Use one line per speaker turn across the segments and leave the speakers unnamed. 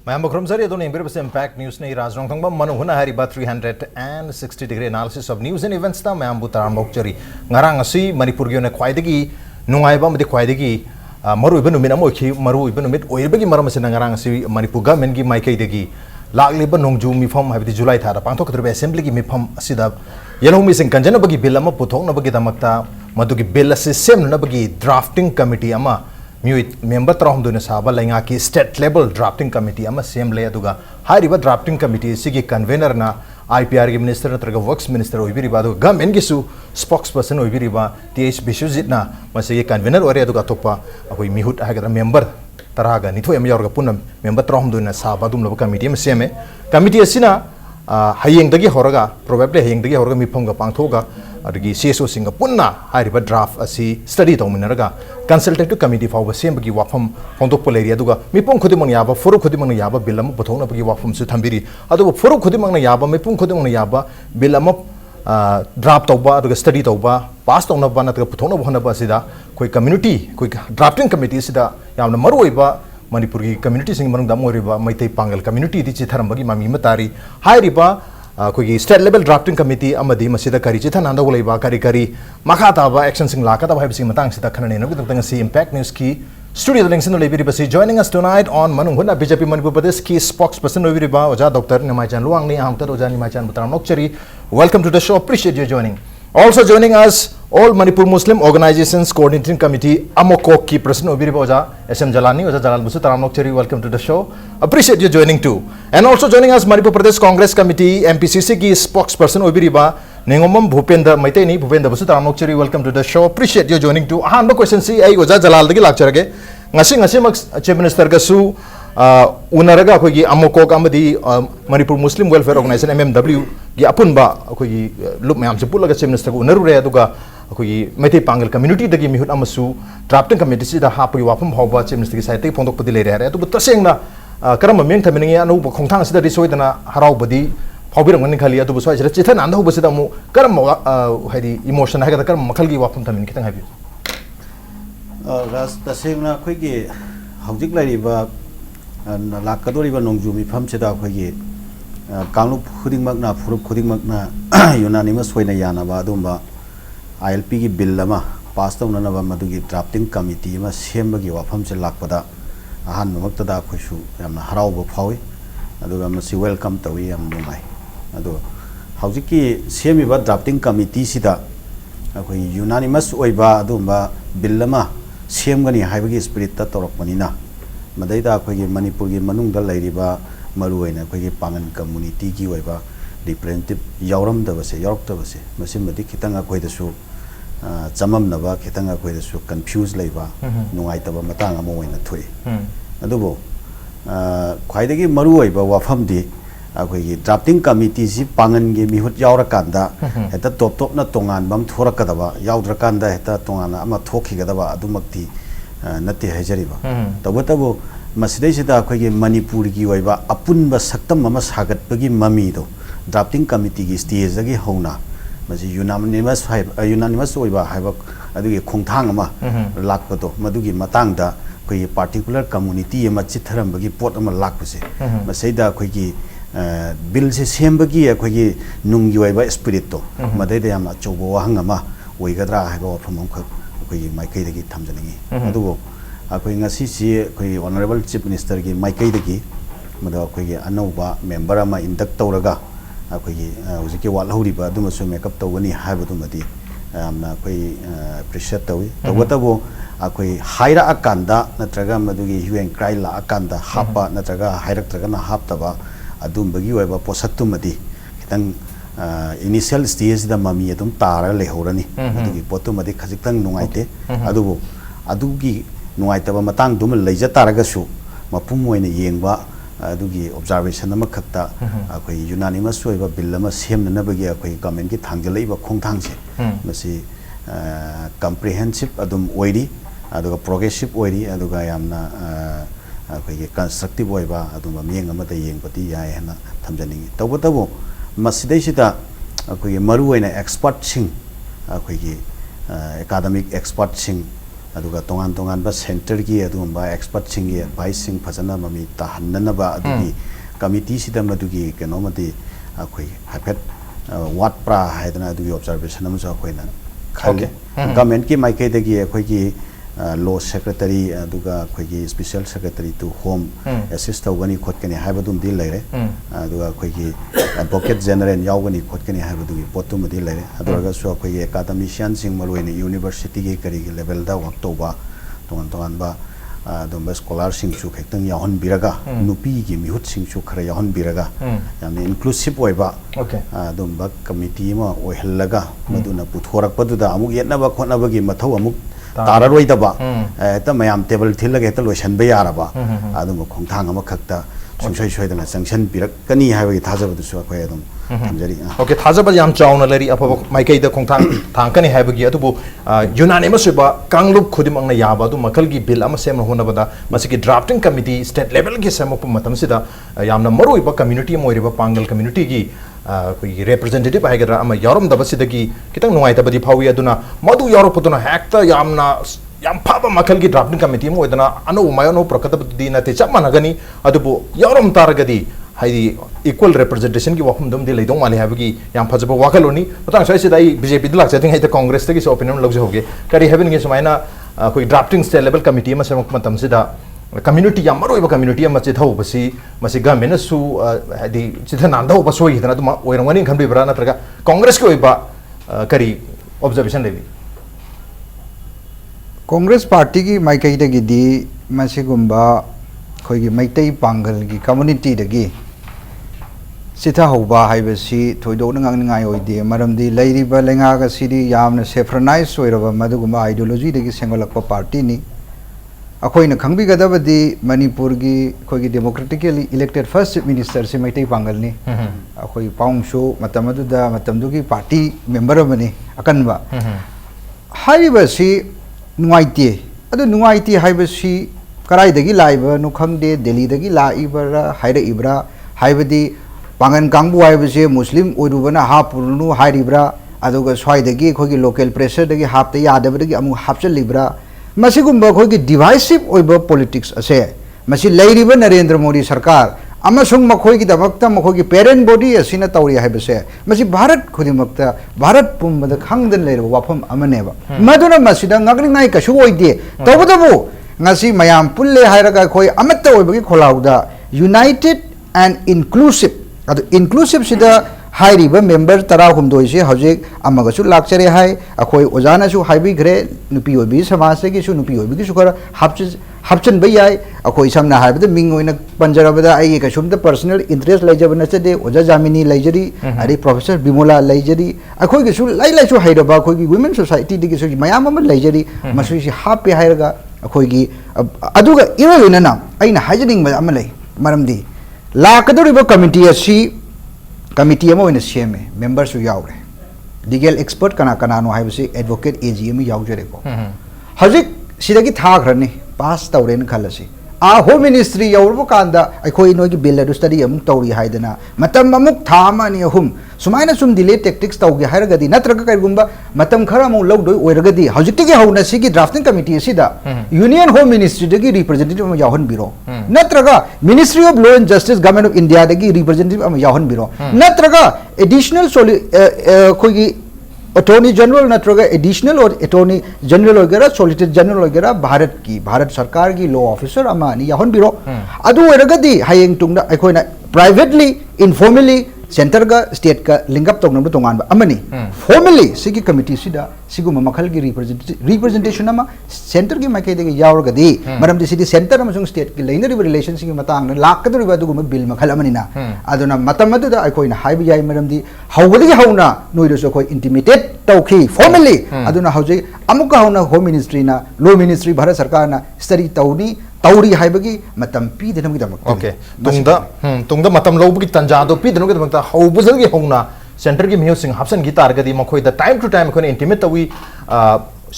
Ma'am, Krumsari, don't name Impact News ne Rajrong Thangba Manu Huna Hariba 360-degree analysis of news and events ta Ma'am Butaran Bokchari. Ngarang asi Manipur Gyona Kwaidagi, Nungaiba Madi Kwaidagi, Maru Ibn Minamoki, Maru Ibn Mit, Oibagi Maramasan Ngarang asi Manipuga Mengi Maikadagi. Lagli ba nongju mi phom habiti July thara pangthok kadre assembly gi mi phom asida yellow missing kanjana bagi bill ama puthok na bagi damakta madugi bill ase sem na bagi drafting committee ama member trahum dune saba lainga ki state level drafting committee ama sem le aduga hariba drafting committee sigi convener na IPR gi minister natraga works minister oibiriba adu government gi su spokesperson oibiriba TH Bishujit na masigi convener ore aduga tokpa akoi mihut hagadra member Taraga, Nito Yorga Punam, member Tromduna Sabadum of committee, Seme, committee Asina, Haying the Horaga, probably Haying the Horga Miponga Pantoga, or the CSO Singapuna, I river draft a sea study Dominaraga, consultative committee for the same Giwapam, Hontopolaria Duga, Mipon Kudimoniaba, Foro Kudimoniaba, Bilam, Potona Giwapam Sutambiri, other Foro Kudimanayaba, Mipun Kudimoniaba, Bilam. Draft over the study over passed on a banana Putona Honabasida, quick community, quick drafting committee sida Yamna Maruiba, Manipuri communities in Mangamoriba, Maite Pangal community, the Chitaramagi Mami Matari, High Riba, quick state level drafting committee, Amadi Masida Karichitan and Oleva Karikari, Makatava, actions in Lakata, have seen Matang Sita Kanana, with the see Impact News Key. Studio links in the Libri joining us tonight on Manunguna BJP Manipur Pradesh key spokesperson Oviriba Oja Dr. Nimachan Luangni Hamta Oja Nimachan Butaranokchari. Welcome to the show. Appreciate you joining. Also joining us all Manipur Muslim Organizations Coordinating Committee Amokok key President Oviriba Oja SM Jalani Oja Jalal Busu Taranokchari. Welcome to the show. Appreciate you joining too. And also joining us Manipur Pradesh Congress Committee MPCC key spokesperson Oviriba Ningomam Bhupenda Maiteni Bhupenda Basu Taranokchari. Welcome to the show. Appreciate you joining too. No question see I Oja Jalal the lecture ngasi Chief Minister gasu unaraga khoi amokok amadi Manipur Muslim Welfare Organization MMW gi apunba khoi look mayam se pulaga Chief Minister unaru re aduga khoi Meitei Pangal community dagi mihut amasu drafting committee sida hapu wafam hoba Chief Minister gi site phondok padi le re atu tasengna karam meng thamingi anu khongthang sida risoidana harau badi phawbirang ngani khali atu buswai sida chithan anda hu basida mu karam haidi emotion haga karam makhal gi wafam thamin kitang habi
Ras tasengna khoigi haujik lariba lakadoriba nongjumi phamsida khoigi kanglu khudingmakna phurup khudingmakna unanimous hoina yanaba adumba ILP gi bill ama pass tawnanaba madugi drafting committee ma sembagi wafamse lakpada ahan mamaktada khoisu yamna harauba phawi aduga masi welcome tawi yam numai adu haujiki semiba drafting committee sida khoi unanimous oiba adumba bill ama Siamgani Haibagi Spirit Toropanina, Madaida Quagi Manipuri Manunda Ladiba, Maruena, Quagi Pangan community, Giweba, representative Yoram Davase, York Davase, Masimati Kitanga Quedasu, Zamam Nava, Kitanga Quedasu, confused labor, no Aitaba Matanga Mo in a tree. Adobo Quaidagi Marueba, Wafamdi, drafting committees, Pangan gave me what Yaurakanda, at the top not Tongan, Bam Torakadava, Yaudrakanda, at the Tongana, Ama Tokigadava, Adumakti, Nati Hajariba. The Watabo Masdesida Quagi Manipuri Giwaiba, Apunba Saktam Mamas Hagat Pagi Mamido, drafting committee is the Zagi Hona, Masi unanimous Oiba, Havok, Adu Kontangama, Lakpato, Madugi Matanga, Quay particular community, Machitaram Bagi Portama Lakuse, Maseda Quagi. Bill se sembagi akhoi nunggi oiba spirito madai yam achobo hangama oigadra haiba from akhoi maikai dagi thamjaningi adugo akhoi ngasi si akhoi honorable chief minister gi maikai dagi mada akhoi gi anauba member ama induct tawraga akhoi gi hujiki walhuriba adumasu makeup tawani haibadu madi amna akhoi appreciate tawi tawatabo akhoi haira akanda natraga madugi hue and cry la akanda hapa natraga hairak traga na haptaba Adum bagi weba posatu madi kitang initial stage da mami adum tara lehorani adugi potu madi khajitang nungaite adubu adugi nungaitaba matang dum leija taragasu mapum oina yengba adugi observation ama khakta akhoi unanimous oiba bill ama semna bagi akhoi government ki thangjalaiba khongthangse masi comprehensive adum oiri aduga progressive oiri aduga yamna constructive oiba aduma mieng amata yengpati yai hana thamjaningi tawbatabu masidaisida akoi maru oina expert sing akoi academic expert sing aduga tongan tongan ba center gi adumba expert singi advice sing phajana mami ta hannana ba adugi committee sidam adugi kenomati akhoi hapet what pra haidana adugi observation amsa akhoina khali government ki maikai dagi akhoi gi law secretary aduga akhoi gi special secretary to home assist tawani khotkani haibadum di laire aduga akhoi gi advocate general yawani khotkani haibadum potum di laire aduga so akhoi gi academician sing malwini university gi kari gi level da wak toba tongan tongan ba adumba scholar sing chu khaitang yahon biraga nupi gi mihut sing chu khara yahon biraga yamni inclusive oiba adumba committee ma oihallaga maduna puthorak paduda amuk yetna ba khona ba gi mathau amuk तारारोई दबा ऐता मैं आम table Thiel लगे तो lotion बे यार बा आदम को खोंगथांग अमा खक्ता सुंसोई सोई दना संक्शन पिरक कनी है वे थाजा बदु सुआ कोई आदम थमजरी
ओके थाजा बज याम चाउन लरी अप माइकै द खोंगथांग थांग कनी है बगी अतुबो यूनानिमस बा कांगलुप खुदिम अंगना याबा दु मखल की बिल अमा सेम होना बदा मसिकी ड्राफ्टिंग कमिटी स्टेट लेवल की सेमप मतम सिदा यामना मरोई बा कम्युनिटी मोइरिबा पांगल कम्युनिटी की कोई रिप्रेजेंटेटिव है अमा यौरम दबसिदगी कितंग नुंगाइतबदी फावी अदुना मदु यौरपदुना हेक्ता यामना याम फाबा मखल की ड्राफ्टिंग कमिटी मोइदना अनु मायनो प्रकतबदी नते चप मनगनी अदुबो यौरम तारगदी हाइदी इक्वल रिप्रेजेंटेशन की वफम दम दे लेदों माले हाबगी याम फजबो वाखलोनी पतांग सैसिदाई बीजेपी दलाक सेटिंग हाइता कांग्रेस तगी ओपिनियन लग्जे होगे करी हेबन के समायना कोई ड्राफ्टिंग स्टेट लेवल कमिटी में सेमक मतम सिदा कम्युनिटी याम मरोइबा कम्युनिटी अमा चिथौ बसी मसी गवर्नमेंट सु हाइदी चिथा नांदौ बसोई हिदना दुमा ओइरंगनी खनबिब्रा नत्रगा कांग्रेस के ओइबा करी ऑब्जर्वेशन लेबी
कांग्रेस पार्टी की माइकैदगी मसिगुम्बा खोगी मैतै पांगल की कम्युनिटी दगी सिथा होबा हाइबसी थोइदोक नंगांगनिंगाय ओइदे मरमदी लैरिबा लेंगागा सिदी यामना सेफ्रनाइज ओइरबा मदुगुम्बा आइडियोलॉजी दगी सेंगलकपा पार्टी नि अखोइना खंबिगदबदी मणिपुर की अखोइगी democratically elected first chief minister से मैतै पांगल नि अखोइ पाउंगसो मतमदुदा मतमदुगी पार्टी मेंबर अमनि अकनबा हाइबसी नुआइते अदु नुआइते हाइबसी कराइदगी लाइबा नु खंगदे दिल्ली दगी लाइबरा हाइरा इब्रा हाइबदी पांगन कांगबु हाइबसे मुस्लिम ओइरुबना हापुरनु हाइरिब्रा अदुगा स्वाइदगी अखोइगी लोकल प्रेशर दगी हापते यादबदगी अमु हापचलिब्रा मसिगुम्बा अखोइगी डिवाइसिव ओइबा पॉलिटिक्स असे मसि लैरिबा नरेंद्र मोदी सरकार अमसुंग मखोइगी दमक्ता मखोइगी पेरेंट बॉडी असिना तौरी हाइबसे मसि भारत खुदिमक्ता भारत पुंबदा खंगदन लेरबा वाफम अमनेबा मदुना मसिदा ngakningai kasu oide tawdabu ngasi mayam pulle hairaga khoi amatta oibagi kholaudा united and inclusive adu inclusive sida हाइरिबा मेंबर 13 से हजिक अमगसु लाक्चरे हाय अखोई ओजानासु हाइबिग्रे नुपी ओबी समाज से किसु नुपी ओबी किसु खरा हापचन बई याय अखोई समना हाइबदा मिंग ओइना पंजरबदा आई कसुमदा पर्सनल इंटरेस्ट लैजब नचदे ओजा जामिनी लैजरी अरे प्रोफेसर बिमोला लैजरी अखोई किसु लाइलाइसु हाइरबा अखोई वुमेन सोसाइटी दि किसु मयाम अम लैजरी मसुसि हापे हाइरगा अखोई अदुगा इरोइना अइना हाइजनिंग अम लै मरमदी लाकदोरिबा कमिटी असि कमिटी सेमे मेंबर्स यावरे लीगल एक्सपर्ट कना कनानो हाइबसे एडवोकेट एजी यावजरेको हजिक सिदगी थाखरनी पास तौरेन खलसी आ होम मिनिस्ट्री यौरबो कांदा अखोई नोगी बिल अदु स्टडी अमु तौरी हाइदना मतम अमुक थामानी अहुम सुमाइना सुम डिले टेक्टिक्स तौगे हाइरगदी नत्रग करिगुम्बा मतम खरा मु लौदोय ओइरगदी हजिकटिगे हौना सिगी ड्राफ्टिंग कमिटी सिदा यूनियन होम मिनिस्ट्री दगी रिप्रेजेंटेटिव अम याहन बिरो नत्रगा ministry of law and justice government of India दगी रिप्रेजेंटेटिव अम याहन बिरो नत्रगा एडिशनल खोगी अटॉर्नी जनरल नत्रगा एडिशनल और अटॉर्नी जनरल वगैरह सॉलिसिटर जनरल वगैरह भारत सरकार की लॉ ऑफिसर अमानी याहन बिरो अदु ओरगदी हायेंग तुंगदा अखोइना प्राइवेटली इनफॉर्मली सेंटर का स्टेट का लिंक अप तौनब तोंगान अमनी फॉर्मली सिगी कमिटी सिदा सिगुम मखल की रिप्रेजेंटेशन अमा सेंटर की माइके दे यावरगदी मरमदि सिदी सेंटर अमसुंग स्टेट की लेनरिब रिलेशन सिगी मतंग लाकदरिबा दुगुम बिल मखल अमनिना अदुना मतम अदुदा अखोइना हाइब याय मरमदि हौबदि हौना नोइदसो अखोइ इंटिमेटेड तौखी फॉर्मली अदुना हौजे अमुक हौना होम मिनिस्ट्री ना लॉ मिनिस्ट्री भारत सरकार ना स्टडी तौनी तौरी हाइबगी मतम पीदनमगिदमक
ओके तुंगदा मतम लौबगी तंजादो पीदनमगिदमक हौबजलगी हौना सेंटर की म्यूजिक हापसन की तारगदी मखोइदा टाइम टू टाइम कोने इंटिमेट तवी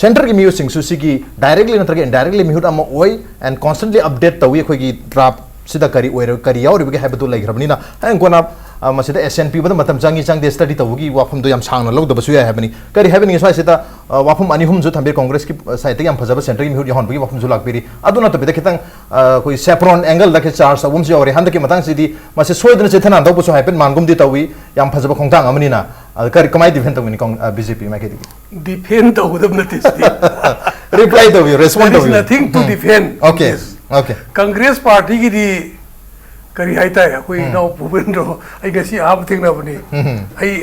सेंटर की म्यूजिक सुसिगी डायरेक्टली नत्रगे इनडायरेक्टली म्यूट अम ओय एंड कॉन्स्टेंटली अपडेट तवी खोगी ड्राफ्ट सिदा करी ओइर करी यावरिबगे हाइबदु लैग्रबनिना हंग कोना मसिदा SNP बद मतम चांगी चांगदे स्टडी तवगी वाफम दो याम सांगना लौदबसु या हैबनी करी हैबनी स्वाइसिदा वाफम अनि हुम जु थंबे कांग्रेस की साइड याम फजब सेंटर की मिहुर यहन बगी वाफम जु लाकबेरी अदुना तबे खितंग कोई सेफ्रॉन एंगल दके चार्ज अवुम जु औरे हंदके मतंग सिदी मसे सोयदन चेथना दबसु हैपेन मानगुम दि तवी याम फजब खोंगतांग अमनिना करी कमाई डिफेंड तवनी BJP मा केदी
डिफेंड तवदम नथि
रिप्लाई तवी रेस्पोंड तवी
nothing to defend
okay okay
Congress party की दी करी हाइता है कोई नाउ भूपेंद्र आई गसी आप थिंग ना बनी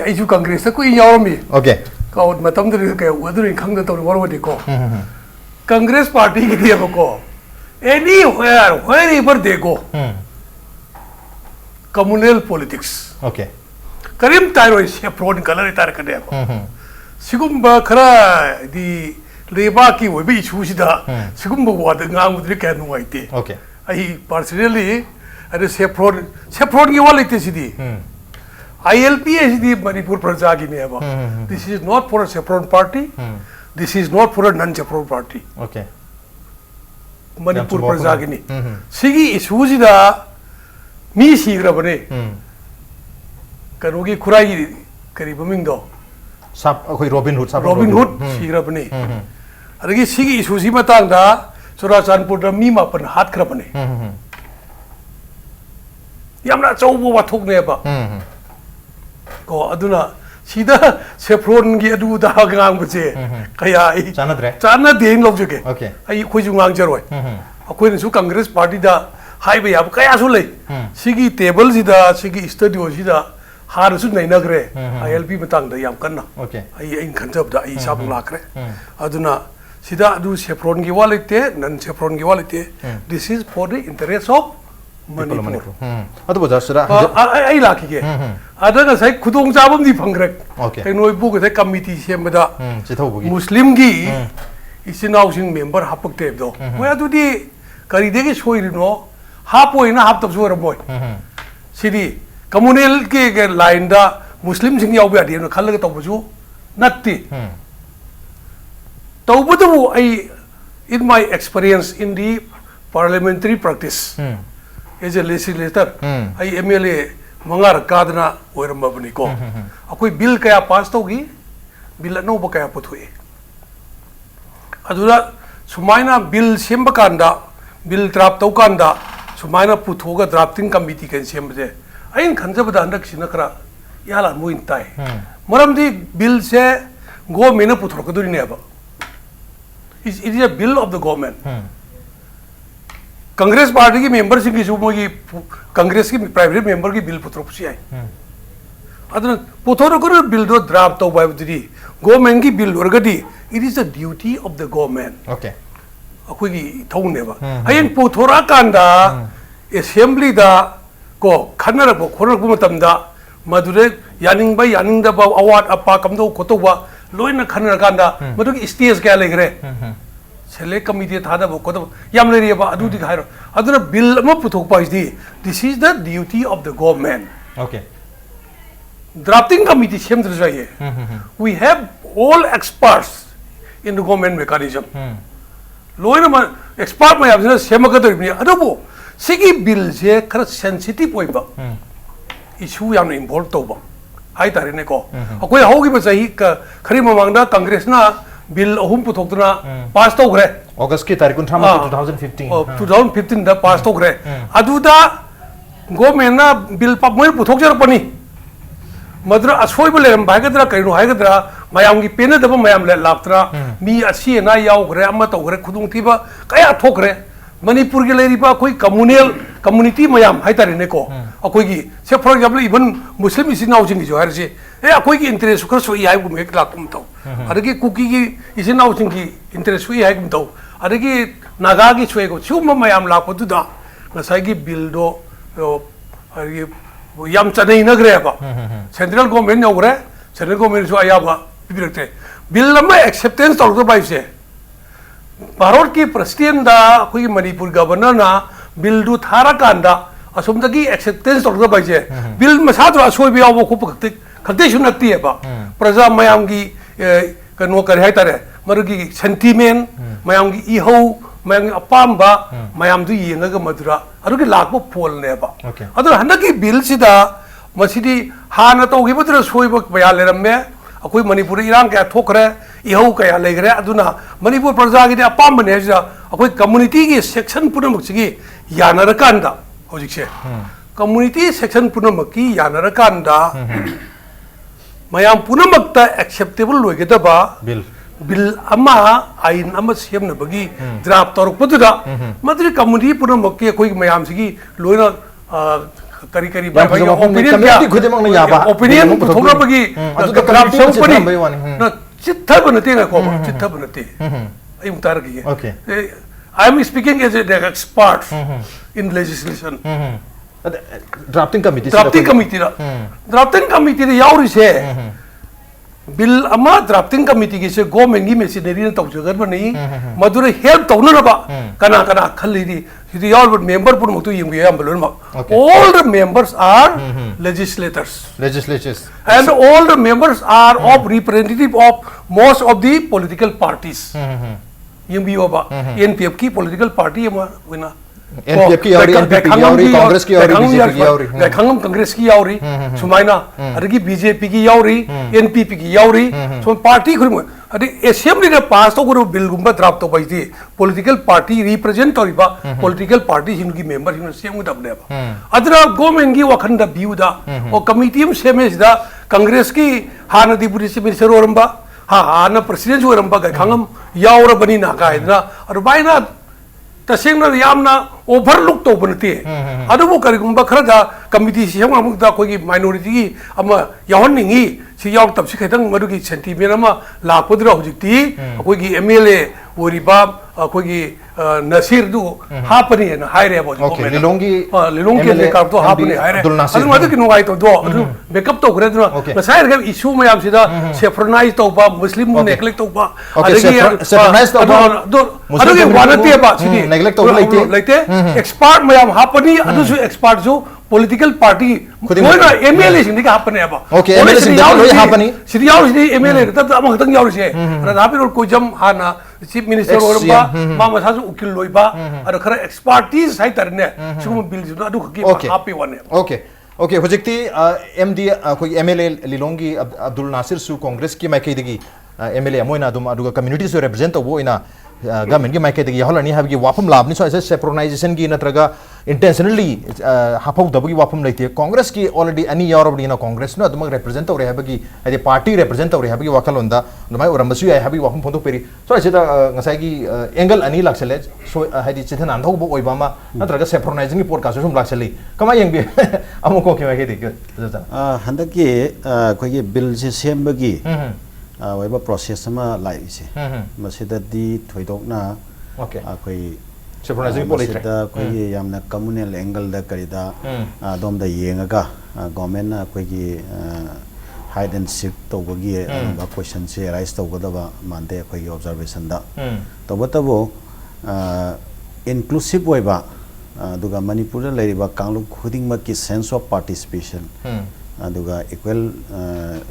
आई जु कांग्रेस कोई यावमी
ओके
का मतम दे के वदुरी खंग दे तो वरवदी को कांग्रेस पार्टी की दी को anywhere they go communal politics
okay
करीम तारो सेफ्रॉन कलर तार कदे सिगुम खरा दी लेबा की वबी इशू सिदा सिगुम वाद ngang के नुवाइते
ओके
आई पर्सनली अरे सेफ्रॉन की वाले सिदी ILPS दी मणिपुर प्रजा की ने अब this is not for a saffron party this is not for a non saffron party
okay
Manipur प्रजा की ने सिगी इशू सिदा मी सिग्रबने करोगी खुराई करी बमिंग दो
सब कोई रॉबिन हुड
सिग्रबने अदगी सिगी इशू सि मतंगदा चुराचानपुर मी मापन हाथ खरबने यामना चौबो वाथोकनेबा को अदुना सीधा सेफ्रॉन की अदुदा गांग बचे कया आई चाना देन लौजगे
ओके
आई खोजु गांग जरोय अखोइन सु कांग्रेस पार्टी दा हाइबे याब कया सु लै सिगी टेबल सिदा सिगी स्टूडियो सिदा हार सु नैनग्रे ILP मतंग दा याम कन्ना
ओके
आई खंजब दा आई साब लाखरे अदुना सीधा अदु सेफ्रॉन की वालेते नन सेफ्रॉन की वालेते this is for the interest of Manipur
अदु बजासरा
आई लाखिगे अदना साइ खुदोंग चाबम दी फंग्रे
ओके
कैनोय बुग दे कमिटी सेमदा
चिथौबगी
मुस्लिम की इसिनाउ सिंग मेंबर हापकते दो होय अदुदी करिदेगे सोइरिनो हापोइना हापतब सोरमोय सिदी कम्युनल के लाइन दा मुस्लिम सिंग याउ बियादि न खलग तबजु नत्ति तौबदु I in my experience in the parliamentary practice as a legislator I MLA मंगार कादना ओरमबनी को अकोई बिल कया पास तोगी बिल अनोब कया पुथुए अदुरा सुमाइना बिल सेम कांदा बिल ड्राफ्ट तो कांदा सुमाइना पुथोगा ड्राफ्टिंग कमिटी के सेम जे आइन खंजब दा हंदक सिनकरा याला मुइन ताई मरमदी बिल से गवर्नमेंट पुथोकदुरी नेबा it is a bill of the government Congress party की मेंबर सिंह की सुमोगी कांग्रेस की प्राइवेट मेंबर की बिल पुथोपसी आई अदन पुथोरकर बिल दो ड्राफ्ट तो बायदि गवर्नमेंट की बिल ओरगदी it is the duty of the government
okay
अखोगी थौनेबा हयें पुथोरा कांदा असेंबली दा को खनरबो खोरबो मतमदा मदुरे यानिंगबा यानिंगदबा अवार्ड अपा कमदो कोतोबा लोइना खनर कांदा मदुगी स्टेज क्या लेगरे सेलेक्ट कमिटी थादबो कोतोबा याम लेरिबा अदुदी खाइरो अदुना बिल अमा पुथोकपा is this is the duty of the government
okay
drafting committee सेमद्र जाइए we have all experts in the government mechanism लोइना एक्सपर्ट मयाम सेमगदरिबनी अदबो सिगी बिल से खर सेंसिटिव ओइबा इशू याम इन्वॉल्व तोबा हाई तारेने को अकोई होगी बचाई खरी ममांगदा कांग्रेस ना बिल अहुम पुथोकतना पास तोगरे
अगस्त की तारीख
2015 दा पास तोगरे अदुदा गवर्नमेंट ना बिल पा मोय पुथोक जरपनी मद्र असोइब लेरम बायगद्रा कइनो हायगद्रा मयाम की पेन दब मयाम ले लाक्त्रा मी असि ना यावग्रे अमा तोगरे खुदुंग थिबा कया थोकरे मणिपुर के लेरिबा कोई कम्युनिटी मयाम हाइतारेने को अकोई की से फॉर एग्जांपल इवन मुस्लिम इसिनाउ सिंग जो हारसे ए अकोई की इंटरेस्ट खर सोई हाइ गुम एक लाकुम तो अदगी कुकी की इसिनाउ सिंग की इंटरेस्ट सोई हाइ गुम तो अदगी नागा की सोई को छुम मयाम लाको दुदा नसाई की बिल दो अदगी याम चनई नगरे बा सेंट्रल गवर्नमेंट नगरे सेंट्रल गवर्नमेंट जो आयाबा बिरते बिल लम्मा एक्सेप्टेंस तौर बाइसे भारत की प्रेसिडेंट दा कोई मणिपुर गवर्नर ना बिल दु थारा कांदा असुमदगी एक्सेप्टेंस तौर बाइसे बिल मसाद्र असोय बियाव को खते सुनती है बा प्रजा मयाम की कनो करे है तारे मरगी सेंटिमेंट मयाम की इहो मयाम की अपाम्बा मयाम दु येंगा मधुरा अरुगी लाखबो फोल ने बा अदर हनकी बिल सिदा मसीदी हाना तौगिबदुना सोइब बया लेरमे अखोई मणिपुर इरांग क्या थोखरे इहौ क्या लेगरे अदुना मणिपुर प्रजा की अपामने अखोई कम्युनिटी की सेक्शन पुनमक्सिगी यानरकांदा होजिकसे कम्युनिटी सेक्शन पुनमक्की यानरकांदा मयाम पुनमक्ता एक्सेप्टेबल लोइगेदबा बिल अमा आइन अमा सेमनबगी ड्राफ्ट तौरपदुदा मद्री कम्युनिटी पुनमक्की अखोई मयाम सिगी लोइना करी करी भाई ओपिनियन थोड़ा बगी चित्ता बनते ना को चित्ता बनते आई उतार गई I am speaking as an expert in legislation
drafting
committee यावरी से बिल अमा ड्राफ्टिंग कमिटी के से गवर्नमेंट की मेसिनरी ने तौजगर बनी मधुर हेल्प तौनबा कना कना खल्लीदी सिदी यावर मेंबर पुर मक्तु यंग याम बलोन मक all the members are legislators and all the members are of representative of most of the political parties young भी होबा NPF की political party है वना
NPF की यावरी NPP की यावरी कांग्रेस की यावरी बीजेपी की यावरी
खांगम कांग्रेस की यावरी सुमाइना अदगी बीजेपी की यावरी NPP की यावरी सो पार्टी खुरम अदि असेंबली ने पास तो गुरु बिल गुंबा ड्राफ्ट तो बाइती पॉलिटिकल पार्टी रिप्रेजेंट तौरिबा पॉलिटिकल पार्टी हिंगी मेंबर हिंग सेम दबने अदरा गवर्नमेंट की वखन द व्यू दा और कमिटी में सेमेज दा कांग्रेस की हाना डिप्टी चीफ मिनिस्टर ओरंबा हाना प्रेसिडेंट ओरंबा खांगम यावरा बनी ना कायना और बाइना तसेंगना यामना ओवरलुक तौबनते अदुबो करिगुंबा खरदा कमिटी सियम अमुकदा कोगी माइनॉरिटी की अमा यावनिंगी सि याव तबसि खैतंग मदुगी सेंटीमेंट अमा लाखपदरा हुजिकती कोगी एमएलए ओरिबा कोगी नसीर दु हापनी ना हाइरे बो
ओके लिलोंगी
के कार तो हापनी हाइरे अदु मदुगी नुगाई तो दो अदु मेकअप तो करे दु मसाइर के इशू मयाम सिदा सेफ्रोनाइज तौबा मुस्लिम नेग्लेक्ट तौबा अदगी सेफ्रोनाइज तौबा अदुगी वानते बा सिदी
नेग्लेक्ट तौबा
लेते एक्सपर्ट मयाम हापनी अदु सु एक्सपर्ट जो political party Koyna MLA Sindi का हापने बा
ओके एमएलए सिंदी लोई हापनी
सिदी याव सिदी एमएलए त अम खतंग याव से रदापिर कोजम हाना चीफ मिनिस्टर ओरबा मा मसाजु उकिल लोइबा अर खरा एक्सपर्टीज हाइ तरने सुम बिल जु अदु खकी हापी वने
ओके ओके हुजिकती एमडी कोई एमएलए लिलोंगी अब्दुल नासिर सु कांग्रेस की माइकेदगी एमएलए अमोइना दुम अदुगा कम्युनिटी सु रिप्रेजेंट तबो इना गवर्नमेंट की माइकेदगी याहलनी हाबगी वाफम लाबनी सो ऐसे सेप्रोनाइजेशन की नत्रगा इंटेंशनली हाफौ दबगी वाफम लेते कांग्रेस की ऑलरेडी अनि यावरबनी ना कांग्रेस न अदुमग रिप्रेजेंट तौरे हाबगी आदि पार्टी रिप्रेजेंट तौरे हाबगी वाखलोंदा नुमाय ओरमबसु याय हाबगी वाफम फोंदो पेरी सो ऐसे ngसाइगी एंगल अनि लाक्सले सो हादि चिथन आंधौबो ओइबामा नत्रगा सेप्रोनाइजिंग की पॉडकास्ट सुम लाक्सली कमा यंगबी अमुको के माइकेदगी
हंदकी कोई बिल से सेमबगी वैबा प्रोसेस में लाइसे मसीददी थोइदोकना अखोई सेप्रोनाइजिंग पॉलिटिक्स कोई यामना कम्युनल एंगल दा करिदा दोम दा येंगा गवर्नमेंट अखोई हाइड एंड सीक तौबगी क्वेश्चन से राइज तौगदबा मानते अखोई ऑब्जर्वेशन दा तबतबो इंक्लूसिव वैबा दुगा मणिपुर लेरिबा कांगलुप खुदिंगमक की सेंस ऑफ पार्टिसिपेशन अदुगा इक्वल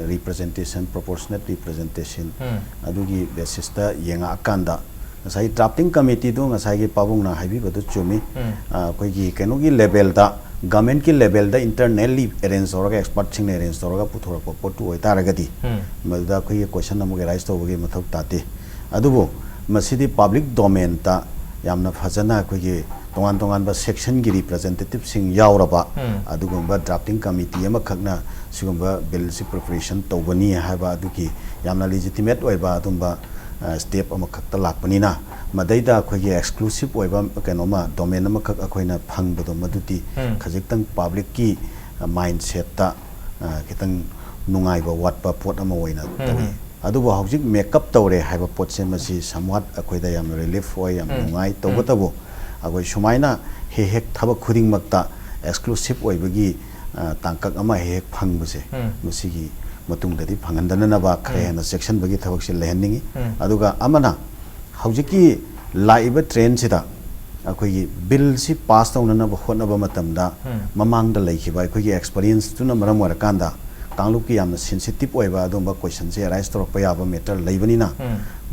रिप्रेजेंटेशन प्रोपोर्शनेट रिप्रेजेंटेशन अदुगी बेसिस ता येंगा अकांदा ngasai drafting committee do ngasai gi pabung na haibi badu chumi koi gi keno gi level da government ki level da internally arrange horaga expert sing arrange horaga puthora ko potu oi taragadi malda koi question namu ge rise to gi mathok tate adubo masidi public domain ta yamna phajana koi gi tongan tongan ba section gi representative sing yauraba adugumba drafting committee ama khakna sigumba bill si preparation tawani haiba adugi yamna legitimate oi ba adumba step अमखक्ता लापनीना मदैदा अखोगी exclusive ओइबा केनोमा domain अमखक अखोइना फंगबदो मदुति खजिक्तंग पब्लिक की माइंडसेट ता खितंग नुंगाइबा वाटपा पोट अमा ओइना तोइ अदुबो हौजिक मेकअप तौरे हाइबा पोटसे मसी समवाट अखोइदा याम रिलीफ ओइ याम नुंगाइ तौबतबो अखोइ सुमाइना हेक थबक खुदिंग मक्ता एक्सक्लूसिव ओइबगी तांकक अमा हेक फंगबसे मसिगी मतुंगददी फंगंदननबा खरेना सेक्शन बगी थबक से लेहनिंगी अदुगा अमना हौजिकी लाइबा ट्रेन सिदा अखोगी बिल सि पास तौननबा होनबा मतमदा ममांग दा लेखिबा अखोगी एक्सपीरियंस तुना मरम वरकांदा कांगलुप की यामना सेंसिटिव ओइबा अदुंबा क्वेश्चन से राइज तोरप याबा मैटर लेबनिना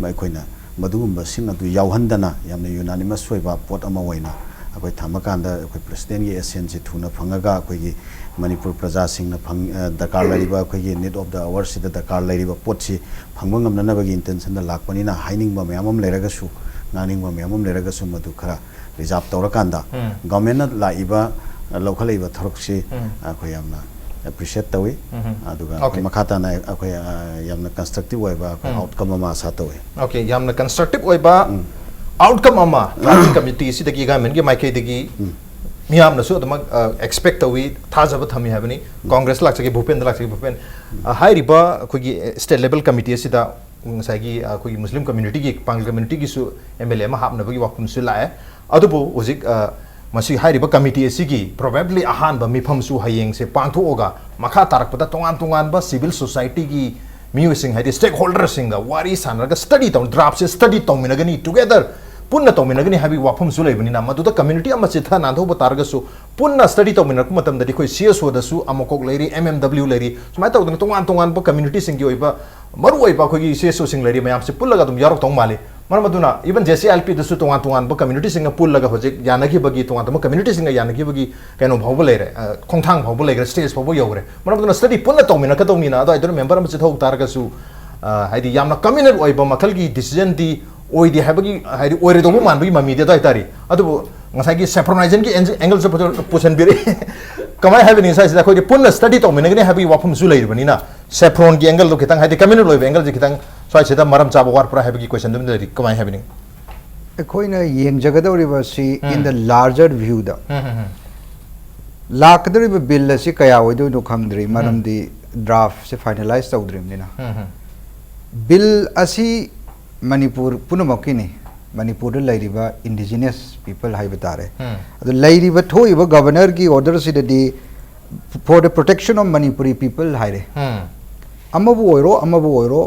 मैखोइना मदुगुंबा सिंग अदु यावहंदना यामना यूनानिमस ओइबा पोट अमा ओइना अखोई थमकांदा अखोई प्रेसिडेंट की एसेंस से थुना फंगागा अखोई की मणिपुर प्रजा सिंह न फंग दरकार लरिबा अखोई की नीड ऑफ द आवर से दरकार लरिबा पोट से फंगबा ngमननबगी इंटेंशन द लाकपनिना हाइनिंगबा मयामम लेरगसु नानिंगबा मयामम लेरगसु मधु खरा रिजर्व तौरकांदा गवर्नमेंट न लाइबा लौखलाइबा थरकसी अखोई यामना appreciate tawi aduga makhata na akhoi yamna constructive oiba outcome ama asa tawi
okay yamna constructive oiba outcome ama drafting committee si dagi government gi maikai dagi miyam na su adama expect tawi thajaba thami habani congress laksagi bhupen laksagi bhupen hai riba khoi gi state level committee si da ngai gi khoi gi muslim community gi pangal community gi su mla ma hapna bagi wakum su la adubu hojik मसी हाइरिबा committee असिगी probably Ahaan बा मिफम सु हयेंग से पांथोगा मखा तारकपदा तोंगान तोंगान बा civil society की म्यूसिंग हाइदि stake holder सिंग वारी सानरगा study तौ draft से study तौमिनगनी together पुन्ना तौमिनगनी हाबी वाफम सु लेबनिना मदुदा कम्युनिटी अमा चिथा नांधोब तारगसु पुन्ना स्टडी तौमिनक मतम ददि खोइ सीएसओ दसु अमकोक लेरी एमएमडब्ल्यू लेरी सुमाय तौदन तोंगान तोंगान बा कम्युनिटी सिंग की ओइबा मरु ओइबा खोइ सीएसओ सिंग लेरी मयाम से पुल्लगा तुम यारक तौ माले मरमदुना इवन जेसीएलपी दसु तोंगान तोंगान बा कम्युनिटी सिंग पुल्लगा होजे यानगी बगी तोंगान तम कम्युनिटी सिंग यानगी बगी कैनो भावब लेरे खोंथांग भावब लेरे स्टेज भावब योगरे मरमदुना स्टडी पुल्ला तौमिना कतौनिना अदो आइदर मेंबर अमा चिथौ तारगसु हाइदि यामना कम्युनल ओइबा मखलगी डिसीजन दी ओइदि हाबगी हाइदि ओइरेदोबो मानबगी ममीदे दो आइतारी अदुबो ngसागी सेफ्रोनाइजन की एंगल से पोशन बिरे कमाय हाबनि साइज खोइ पुन्ना स्टडी तौमिनगने हाबी वाफम सु लेरबनिना सेफ्रोन की एंगल दो खितंग हाइदि कम्युनल ओइबा एंगल जे खितंग स्वाइसेदा मरम चाबो वारपुरा हाबगी क्वेश्चन दम दरि कमाय हाबनि
अखोइना येंगजगदौरिबा see in the larger view दा लाकदौरिबा बिल असी कया ओइदोइनो खंगद्रि मरमदि ड्राफ्ट से फाइनलाइज तौद्रिमनिना बिल असी मणिपुर पुनमकिनी मणिपुर लेरिबा इंडिजिनियस पीपल हाइबा तारे अदो लेरिबा थोइबा गवर्नर की ऑर्डर सिददि for the protection of Manipuri people हाइरे अमबु ओइरो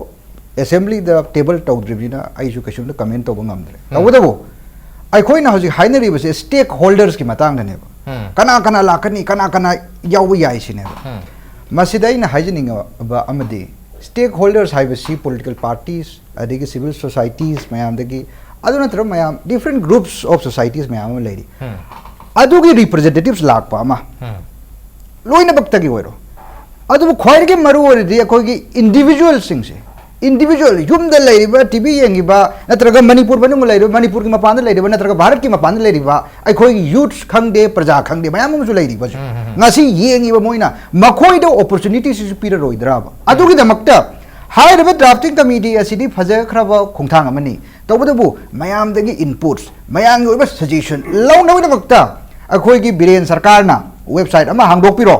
असेंबली द टेबल तौद्रिबिना आइसु कशुम कमेंट तौब ngamdre तौबदबो आइखोइना हजि हाइनरिबसे स्टेक होल्डर्स की मतंगनेबा कना कना लाकनी कना कना याउ याइसिनेबा मसिदाइना हाइजनिंगा अमदि स्टेक होल्डर्स हाइबसी पॉलिटिकल पार्टीज अदिगे सिविल सोसाइटीज मयामदगी अदु नत्र मयाम डिफरेंट ग्रुप्स ऑफ सोसाइटीज मयाम लेरी अदुगी रिप्रेजेंटेटिव्स लाकपा अमा लोइना बक्तगी ओइरो अदु ख्वाइगे मरु ओरिदि अखोगी इंडिविजुअल सिंग से इंडिविजुअल युमद लेरिबा टीवी येंगिबा नत्रगा मणिपुर बनु लेरिबा मणिपुर की मपान लेरिबा नत्रगा भारत की मपान लेरिबा अखोगी यूथ खंगदे प्रजा खंगदे मयाम मुसु लेरिबा ngasi येंगिबा मोइना मखोइदो अपॉर्चुनिटी सिसु पिर रोइद्राबा अदुगी दमक्ता हाइरबा ड्राफ्टिंग कमिटी असिदि फजखराबा खुंथांग अमनी तौबदबु मयामदगी इनपुट्स मयांग ओइबा सजेशन लौनबदमक्ता अखोगी बिरेन सरकारना वेबसाइट अमा हांगदोकपिरो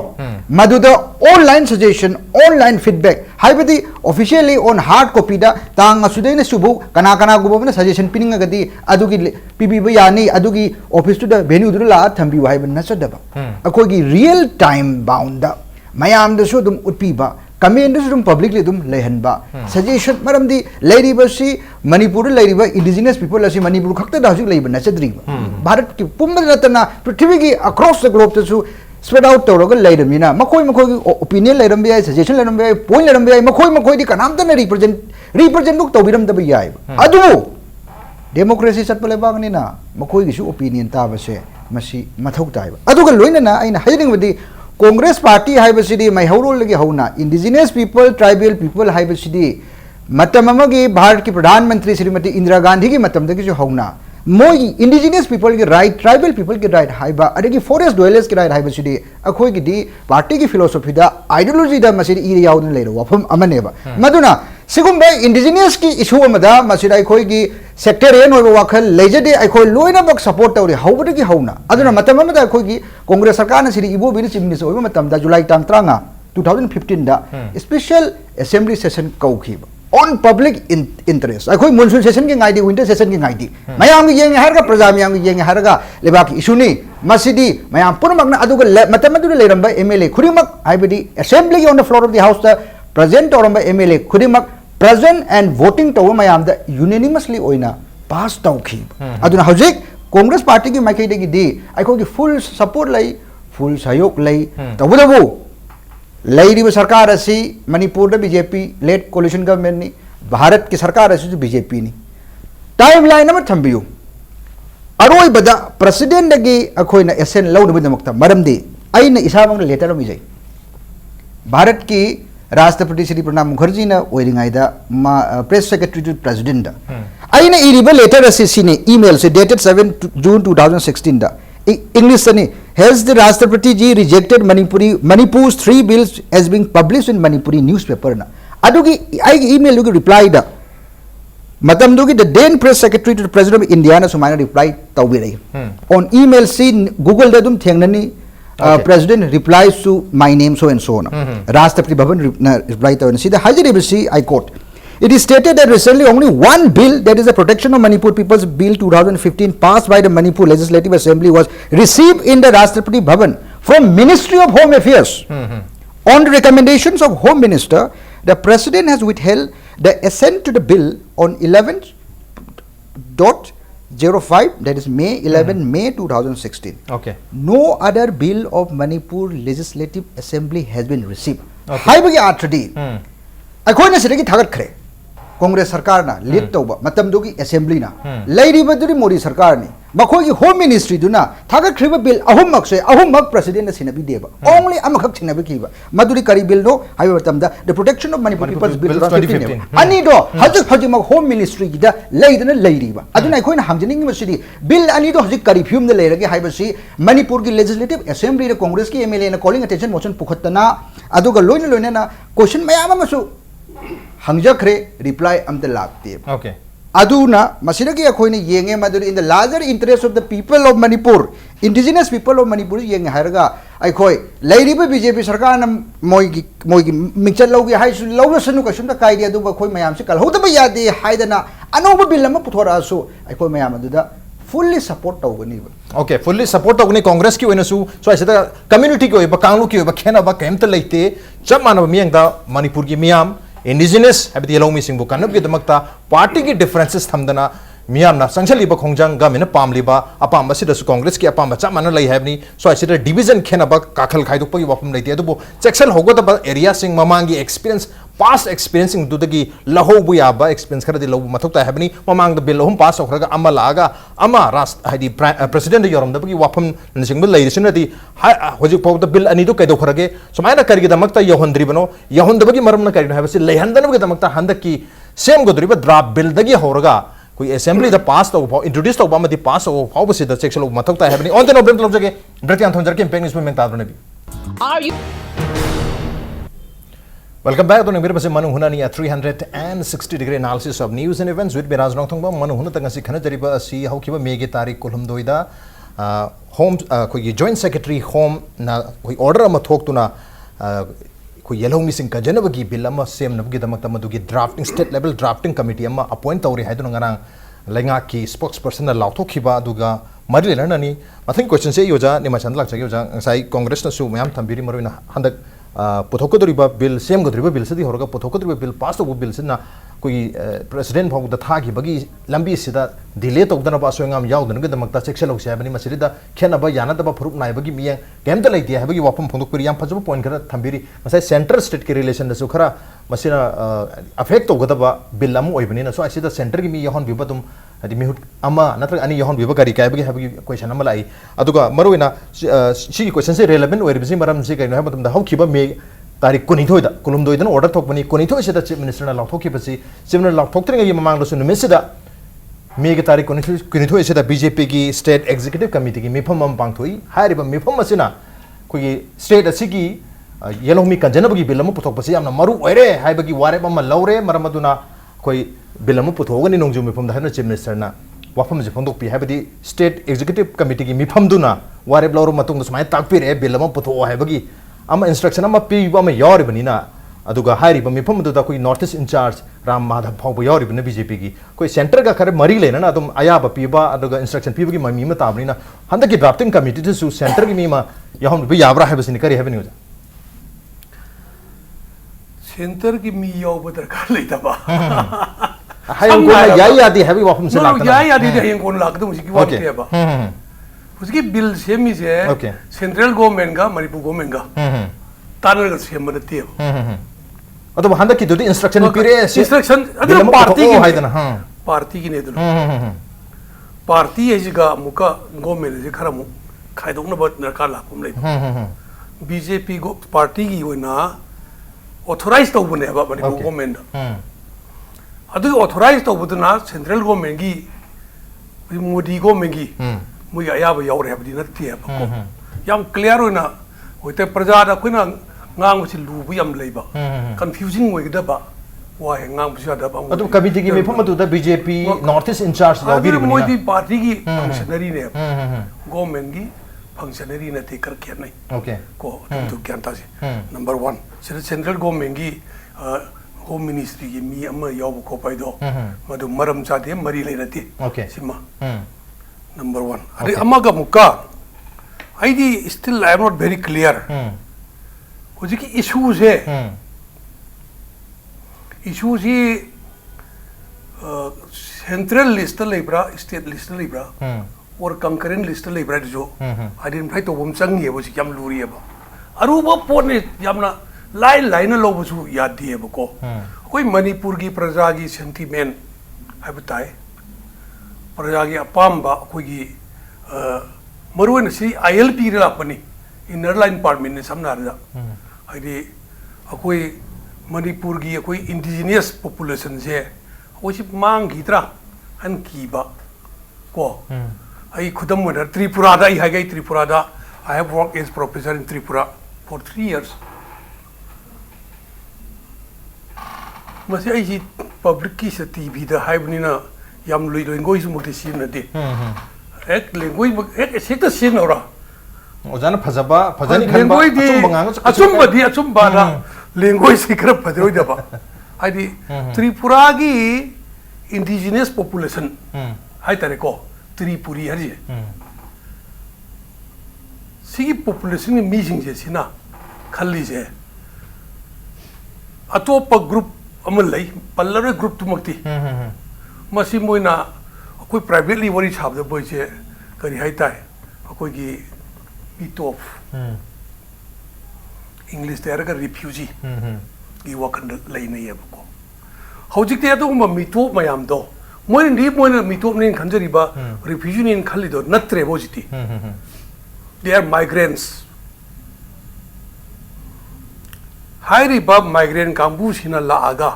मदुदा ऑनलाइन सजेशन ऑनलाइन फीडबैक हाइबदी ऑफिशियली ऑन हार्ड कॉपी दा तांग असुदेन सुबु कना कना गुबोना सजेशन पिनिंगगदी अदुगी पीबीबा यानी अदुगी ऑफिस टू द वेन्यू दुला थंबी हाइबन नसदबा अखोगी रियल टाइम बाउंड दा मयाम दसु दुम उत्पीबा कमेंट दुम पब्लिकली दुम लेहनबा सजेशन मरमदी लेरिबसी मणिपुर लेरिबा इंडिजिनियस पीपल असी मणिपुर खक्ता दा हजु लेबन नसद्रीबा भारत की पुम्बद नतना पृथ्वी की अक्रॉस द ग्लोब तसु स्प्रेड आउट तौरग लेरमिना मखोई मखोई ओपिनियन लेरम बियाय सजेशन लेरम बियाय पॉइंट लेरम बियाय मखोई मखोई दी कनामतन रिप्रेजेंट बुक तौबिरम दब याय अदु डेमोक्रेसी चटपले बागनिना मखोई गिसु ओपिनियन ताबसे मसी मथौ तायबा अदुगा लोइनना आइना हाइरिंगबदी कांग्रेस पार्टी हाइबसिदी मैहौरोल लगे हौना इंडिजिनियस पीपल ट्राइबल पीपल हाइबसिदी मतम अमगी भारत की प्रधानमंत्री श्रीमती इंदिरा गांधी की मतम दगी जो हौना मोई इंडिजिनियस पीपल की राइट ट्राइबल पीपल की राइट हाइबा अदगी फॉरेस्ट ड्वेलर्स की राइट हाइबसिदी अखोई की दी पार्टी की फिलोसफी दा आइडियोलॉजी दा मसिदी इ याउन लेरो वफम अमनेबा मदुना सिगुम्बा इंडिजिनियस की इशू अमदा मसिदा अखोई की सेक्टरियन होइबा वाखल लेजदे अखोई लोइना बक सपोर्ट तौरी हौबदगी हौना अदुना मतम अमदा अखोई की कांग्रेस सरकार न सिदी इबो बिनि चीफ मिनिस्टर होइबा मतम दा जुलाई तांग 2015 दा स्पेशल असेंबली सेशन कौखिबा ऑन पब्लिक इंटरेस्ट अखोई मॉनसून सेशन के गाइडी विंटर सेशन के गाइडी मयाम येंगे हरगा प्रजा मयाम येंगे हरगा लेबा की इशूनी मसिदी मयाम पुनमकना अदुगा मतम अदुला लेरंबा एमएलए खुरिमक हाइबदी assembly on the floor of the house दा प्रेजेंट तौरंबा एमएलए खुरिमक प्रेजेंट एंड वोटिंग तौर मयाम दा यूनिनिमसली ओइना पास तौखी अदुना हौजिक कांग्रेस पार्टी की माइकैदगी दी अखोगी फुल सपोर्ट लई फुल सहयोग लई तौबदबु लेरिबा सरकार असी Manipur BJP led coalition government नि भारत की सरकार असी बीजेपी नि टाइमलाइन अमा थंबियु अरोइबदा प्रेसिडेंट दगी अखोइना एसेन लौनबदमक्ता मरमदी अइना इसामंग लेटर मिजै भारत की राष्ट्रपति श्री प्रणब मुखर्जी ने ओइरिंगाइदा प्रेस सेक्रेटरी टू प्रेसिडेंट अइना इरिबा लेटर असिसिने ईमेल से डेटेड 7 जून 2016 दा इंग्लिश ने हैज द राष्ट्रपति जी rejected मणिपुर's 3 bills as being published in Manipuri newspaper ना अदुगी आई ईमेल दुगी रिप्लाई दा मतलब दुगी the then press secretary to the president of India ना सुमाइना रिप्लाई तौबिरई ऑन ईमेल सी गूगल दा दुम थेंगननी president replies to my name so and so on Rashtrapati Bhavan reply to see the Hajiribisi I quote it is stated that recently only one bill, that is the Protection of Manipur People's Bill 2015 passed by the Manipur Legislative Assembly, was received in the Rashtrapati Bhavan from Ministry of Home Affairs. On the recommendations of Home Minister, the President has withheld the assent to the bill on 11.05, that is May 11 May 2016.
Okay.
No other bill of Manipur Legislative Assembly has been received.
Okay.
हाइबगी आठदी अखोइना सिदगी थागतखरे Congress सरकार ना lead तौबा मतमदुगी assembly ना लेरिबदुरी मोदी सरकार ने मखोगी home ministry दुना थागतखरिबा bill अहुमक से अहुमक president ने सिनबी देबा ओनली अमखक सिनबी कीबा मदुरी करी बिल नो हाइबा मतमदा the protection of Manipur peoples bill 2015 अनि दो हजक हजक होम मिनिस्ट्री गिदा लेइदना लेरिबा अदुना अखोइना हामजनिंग मसिदी बिल अनि दो हजक करी फ्यूम ने लेरगे हाइबसी मणिपुर की लेजिस्लेटिव असेंबली रे कांग्रेस की एमएलए ने कॉलिंग अटेंशन मोशन पुखतना अदुगा लोइना लोइना ना क्वेश्चन मयाम अमसु हंगजखरे रिप्लाई अमते लागते
ओके
अदुना मसिदगी अखोइने येंगे मदुरी in the larger interest of the people of Manipur indigenous people of Manipur येंगे हायरगा अखोइ लेरिबे बीजेपी सरकार न मोइगी मिक्चर लौगी हाइसु लौरसनु कसुम द काइदे अदुबा अखोइ मयाम से कलहोदबा यादे हाइदना अनोबा बिल अमा पुथोरासु अखोइ मयाम अदुदा फुल्ली सपोर्ट तौगनी
ओके फुल्ली सपोर्ट तौगनी कांग्रेस की ओइनसु स्वाइसदा कम्युनिटी की ओइबा कांगलु की ओइबा खेनाबा केमत लेते चप मानब मियंगदा मणिपुर की मियाम इंडिजिनस है लौमी सिंह कानबगीदमक्ता पार्टी की डिफरेंसेस थमदना मियामना संगसलीब खोंजंग गमिन पामलीबा अपाम सिदसु कांग्रेस की अपाम चा मन लई हैबनी स्वाइसिदा डिवीजन खेनब काखल खाइदोपगी वफम लेते अदुबो चेक्सल होगदब एरिया सिंह ममांगी एक्सपीरियंस पास एक्सपीरियंस सिंह दुदगी लहोबु याबा एक्सपीरियंस खरदि लौ मथुकता हैबनी ममांग द बिल होम पास होखरगा अमा लागा अमा राष्ट्र हाइदि प्रेसिडेंट योरमदबगी वफम नसिंग लैरिसिनदि होजि पौद बिल अनि दु कैदो खरगे सुमाइना करगिदमक्ता यहोंद्रिबनो यहोंदबगी मरमना करिनो हैबसि लैहंदनबगिदमक्ता हंदकी सेम गोदरिबा ड्राफ्ट बिल दगी होरगा कोई असेंबली द पास तो इंट्रोड्यूस तो बामदी पास हो फावबसि द सेक्शन मथुकता हैबनी ऑन द नो ब्रेक लबजगे ब्रेक यान थोंजर के पेंग न्यूज़ में तादरने भी Welcome back to Nibir Basi Manu Hunani at 360-degree analysis of news and events with Miraz Nongthongba Manu Huna Tangasi Khana Jariba Si Haukiba Mege Tarik Kolhum Doida Home Koi Joint Secretary Home na Koi order ama thok tuna Koi yellow missing Kajanabagi bill ama same nabgi damak tamadugi drafting state level drafting committee ama appoint tauri haidun ngarang lenga ki spokesperson na lauthok khiba aduga mari lenani I think question se yoja ni machan lak chagi yoja sai congress na su mayam thambiri maroina handak पुथोकदरिबा bill सेमगदरिबा bill सदी होरगा पुथोकदरिबा bill pass तो bill सिना कोई president भाग the थागी बगी लंबी सिदा डिले तौदनबा सोंगाम यावदनगदमक्ता सेक्शन लौसे हाबनी मसिदा खेनबा यानदबा फरुप नायबगी मियं केमता लेते हाबगी वाफम फोंदोकपरि याम फजब पॉइंट खरा थंबिरी मसाय सेंटर स्टेट के रिलेशन दसु खरा मसिना अफेक्ट तौगदबा बिल अमु ओइबनी ना सो आसिदा सेंटर की मी यहन बिबा तुम हदि मिहुत अमा नत्र अनि यहन बिबा करी कायबगी हाबगी क्वेश्चन अमा लाई अदुगा मरोइना सी क्वेश्चन से रेलेवेंट ओइरबिसि मरम से कइनो हाबतम द हौखिबा मे तारीख कुनिथोइदा कुलुमदोइदन ऑर्डर थोकबनी कुनिथोइ सेदा चीफ मिनिस्टर ना लाथोकिबसि चीफ मिनिस्टर लाथोक्तरिंगि ममांगदसु निमिसिदा मेगे तारीख कुनिथोइ सेदा बीजेपी की स्टेट एग्जीक्यूटिव कमिटी की मिफम मम पांगथोइ हारिबा मिफम असिना कोई स्टेट असिगी येलोमी कंजनबगी बिल अमु पुथोकबसि यामना मरु ओइरे हाइबगी वारेब अमा लौरे मरमदुना कोई बिल अमु पुथोगनि नोंजु मिफम दा हाइना चीफ मिनिस्टर ना वाफम जे फोंदोकपि हाइबदी स्टेट एग्जीक्यूटिव कमिटी की मिफम दुना वारेब लौरो मतुंग सुमाय ताकपिरे बिल अमु पुथो हाइबगी अमा इंस्ट्रक्शन अमा पीबा अमा यारिबनिना अदुगा हाइरिबा मिफम दुदा कोई north east incharge Ram Madhav फाउबा यारिबने बीजेपी की कोई सेंटर का खरे मरी लेना अदुम अयाबा पीबा अदुगा इंस्ट्रक्शन पीबगी ममी मा ताबनिना हंदकी ड्राफ्टिंग कमिटी सु सेंटर की मीमा यहम बि याबरा हाइबसिनि करी हाइबनि होजा
सेंटर की मी याव दरकार लेतबा
हाइम को याई यादी हैवी वाफम से लागता
याई यादी हाइम को लागदो मुसी की वाट तेबा उसकी बिल सेमी से सेंट्रल गवर्नमेंट का मणिपुर गवर्नमेंट का तानर सेम नते
अतो हंदकी दुदी इंस्ट्रक्शन पीरे
इंस्ट्रक्शन अदु पार्टी की हाइदना हां पार्टी की ने पार्टी है मुका गवर्नमेंट से खरा खाइदोंनब दरकार लापम ले बीजेपी गो पार्टी की होना ऑथोराइज तौबने है मणिपुर गवर्नमेंट अदु ऑथोराइज तौबदना सेंट्रल गवर्नमेंट की मोदी गवर्नमेंट की मुई अयाब यावरे हबदी नत्ती है बको याम क्लियर होना होते प्रजा दा Koyna ngang si lu bu yam leiba confusing way da ba wa he ngang bu da ba
adu committee ki mefam adu da BJP north east in charge da bir
moi di party ki functionary ne government ki functionary ne te kar kya nahi
okay
ko tu kya ta si number 1 central government ki home ministry ki mi amma yaw ko pai do madu maram cha de mari le na ti
okay
sima number 1 ade amma ga muka ID still I am not very clear हुजिकी issues है issues ही central list लेब्रा state list लेब्रा और concurrent list लेब्रा जो identify तो बम चंगी है वो यम लूरी है बा अरुबा पोट ने यमना लाइन लाइन लोबसु याद दिए बको कोई मणिपुर की प्रजा की सेंटीमेंट है बताए प्रजा की अपाम्बा कोई की मरुवन सी ILP लापनी इनर लाइन पार्टमेंट ने समना रहा है अकोई मणिपुर की अकोई इंडिजिनियस पॉपुलेशन से अकोई सी मांग गित्रा हन कीबा को आई खुदम वनर त्रिपुरा दा आई गई त्रिपुरा दा I have work as professor in Tripura for 3 years मसे आई पब्लिक की से टीवी दा हाइबनी ना याम लुई लैंग्वेज मुक्ति सीन नदे एक लैंग्वेज एक सेक्टर सीन औरा
ओजाना फजबा फजनी खनबा
अचुम्बदी अचुम्बादा लैंग्वेज से कर फजरोय दबा हाइदी त्रिपुरा की इंडिजिनियस पॉपुलेशन हाइ तारे को त्रिपुरी हरि सी पॉपुलेशन में मीसिंग जे सिना खल्ली जे अतोप ग्रुप अमल लई पल्लर ग्रुप तुमक्ति मसी मोइना कोई प्राइवेटली वरी छाब द बोय जे करी हाइ ताय कोई की मीटॉफ इंग्लिश तेरा का रिफ्यूजी की वकन लई नहीं है बको हौजिक ते तो मीटॉफ मयाम दो मोय नी मोय मीटॉफ ने खंजरीबा रिफ्यूजी ने खल्ली दो नत्रे बोजिती दे आर माइग्रेंट्स हाइरी बब माइग्रेंट कांबू सिना लागा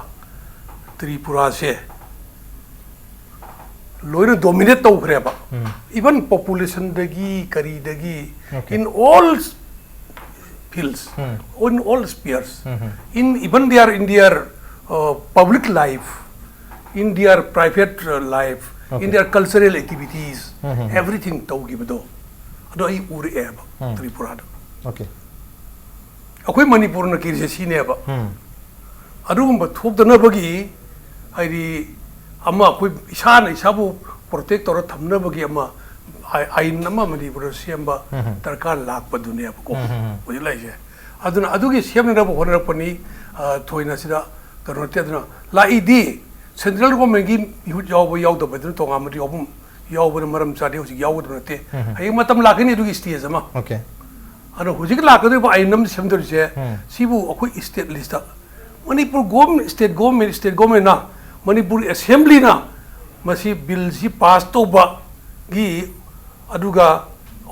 त्रिपुरा से लोइना डोमिनेट तौखरेबा इवन पॉपुलेशन दगी करी दगी in all fields in all spheres in even in their public life in their private life in their cultural activities everything taugi bado ado ai uri eba Tripura
okay
akoi Manipur na kirse sine ba adugumba thokdana bagi hairi ama akoi isana isabu protect tor thamna bagi ama ain nama Manipur siamba darkar lakpa dunia ko bujilai je aduna adugi siamna ba honra pani thoina sida karote aduna la idi central government gi yu job yaw da badun to ngamri obum yaw bur maram chade hosi yaw da te ai matam lakani adugi stage ama
okay
ano hujik lakadu ba ainam semdur je sibu akoi state list da Manipur government state government na Manipur assembly na masi bill si pass to ba gi aduga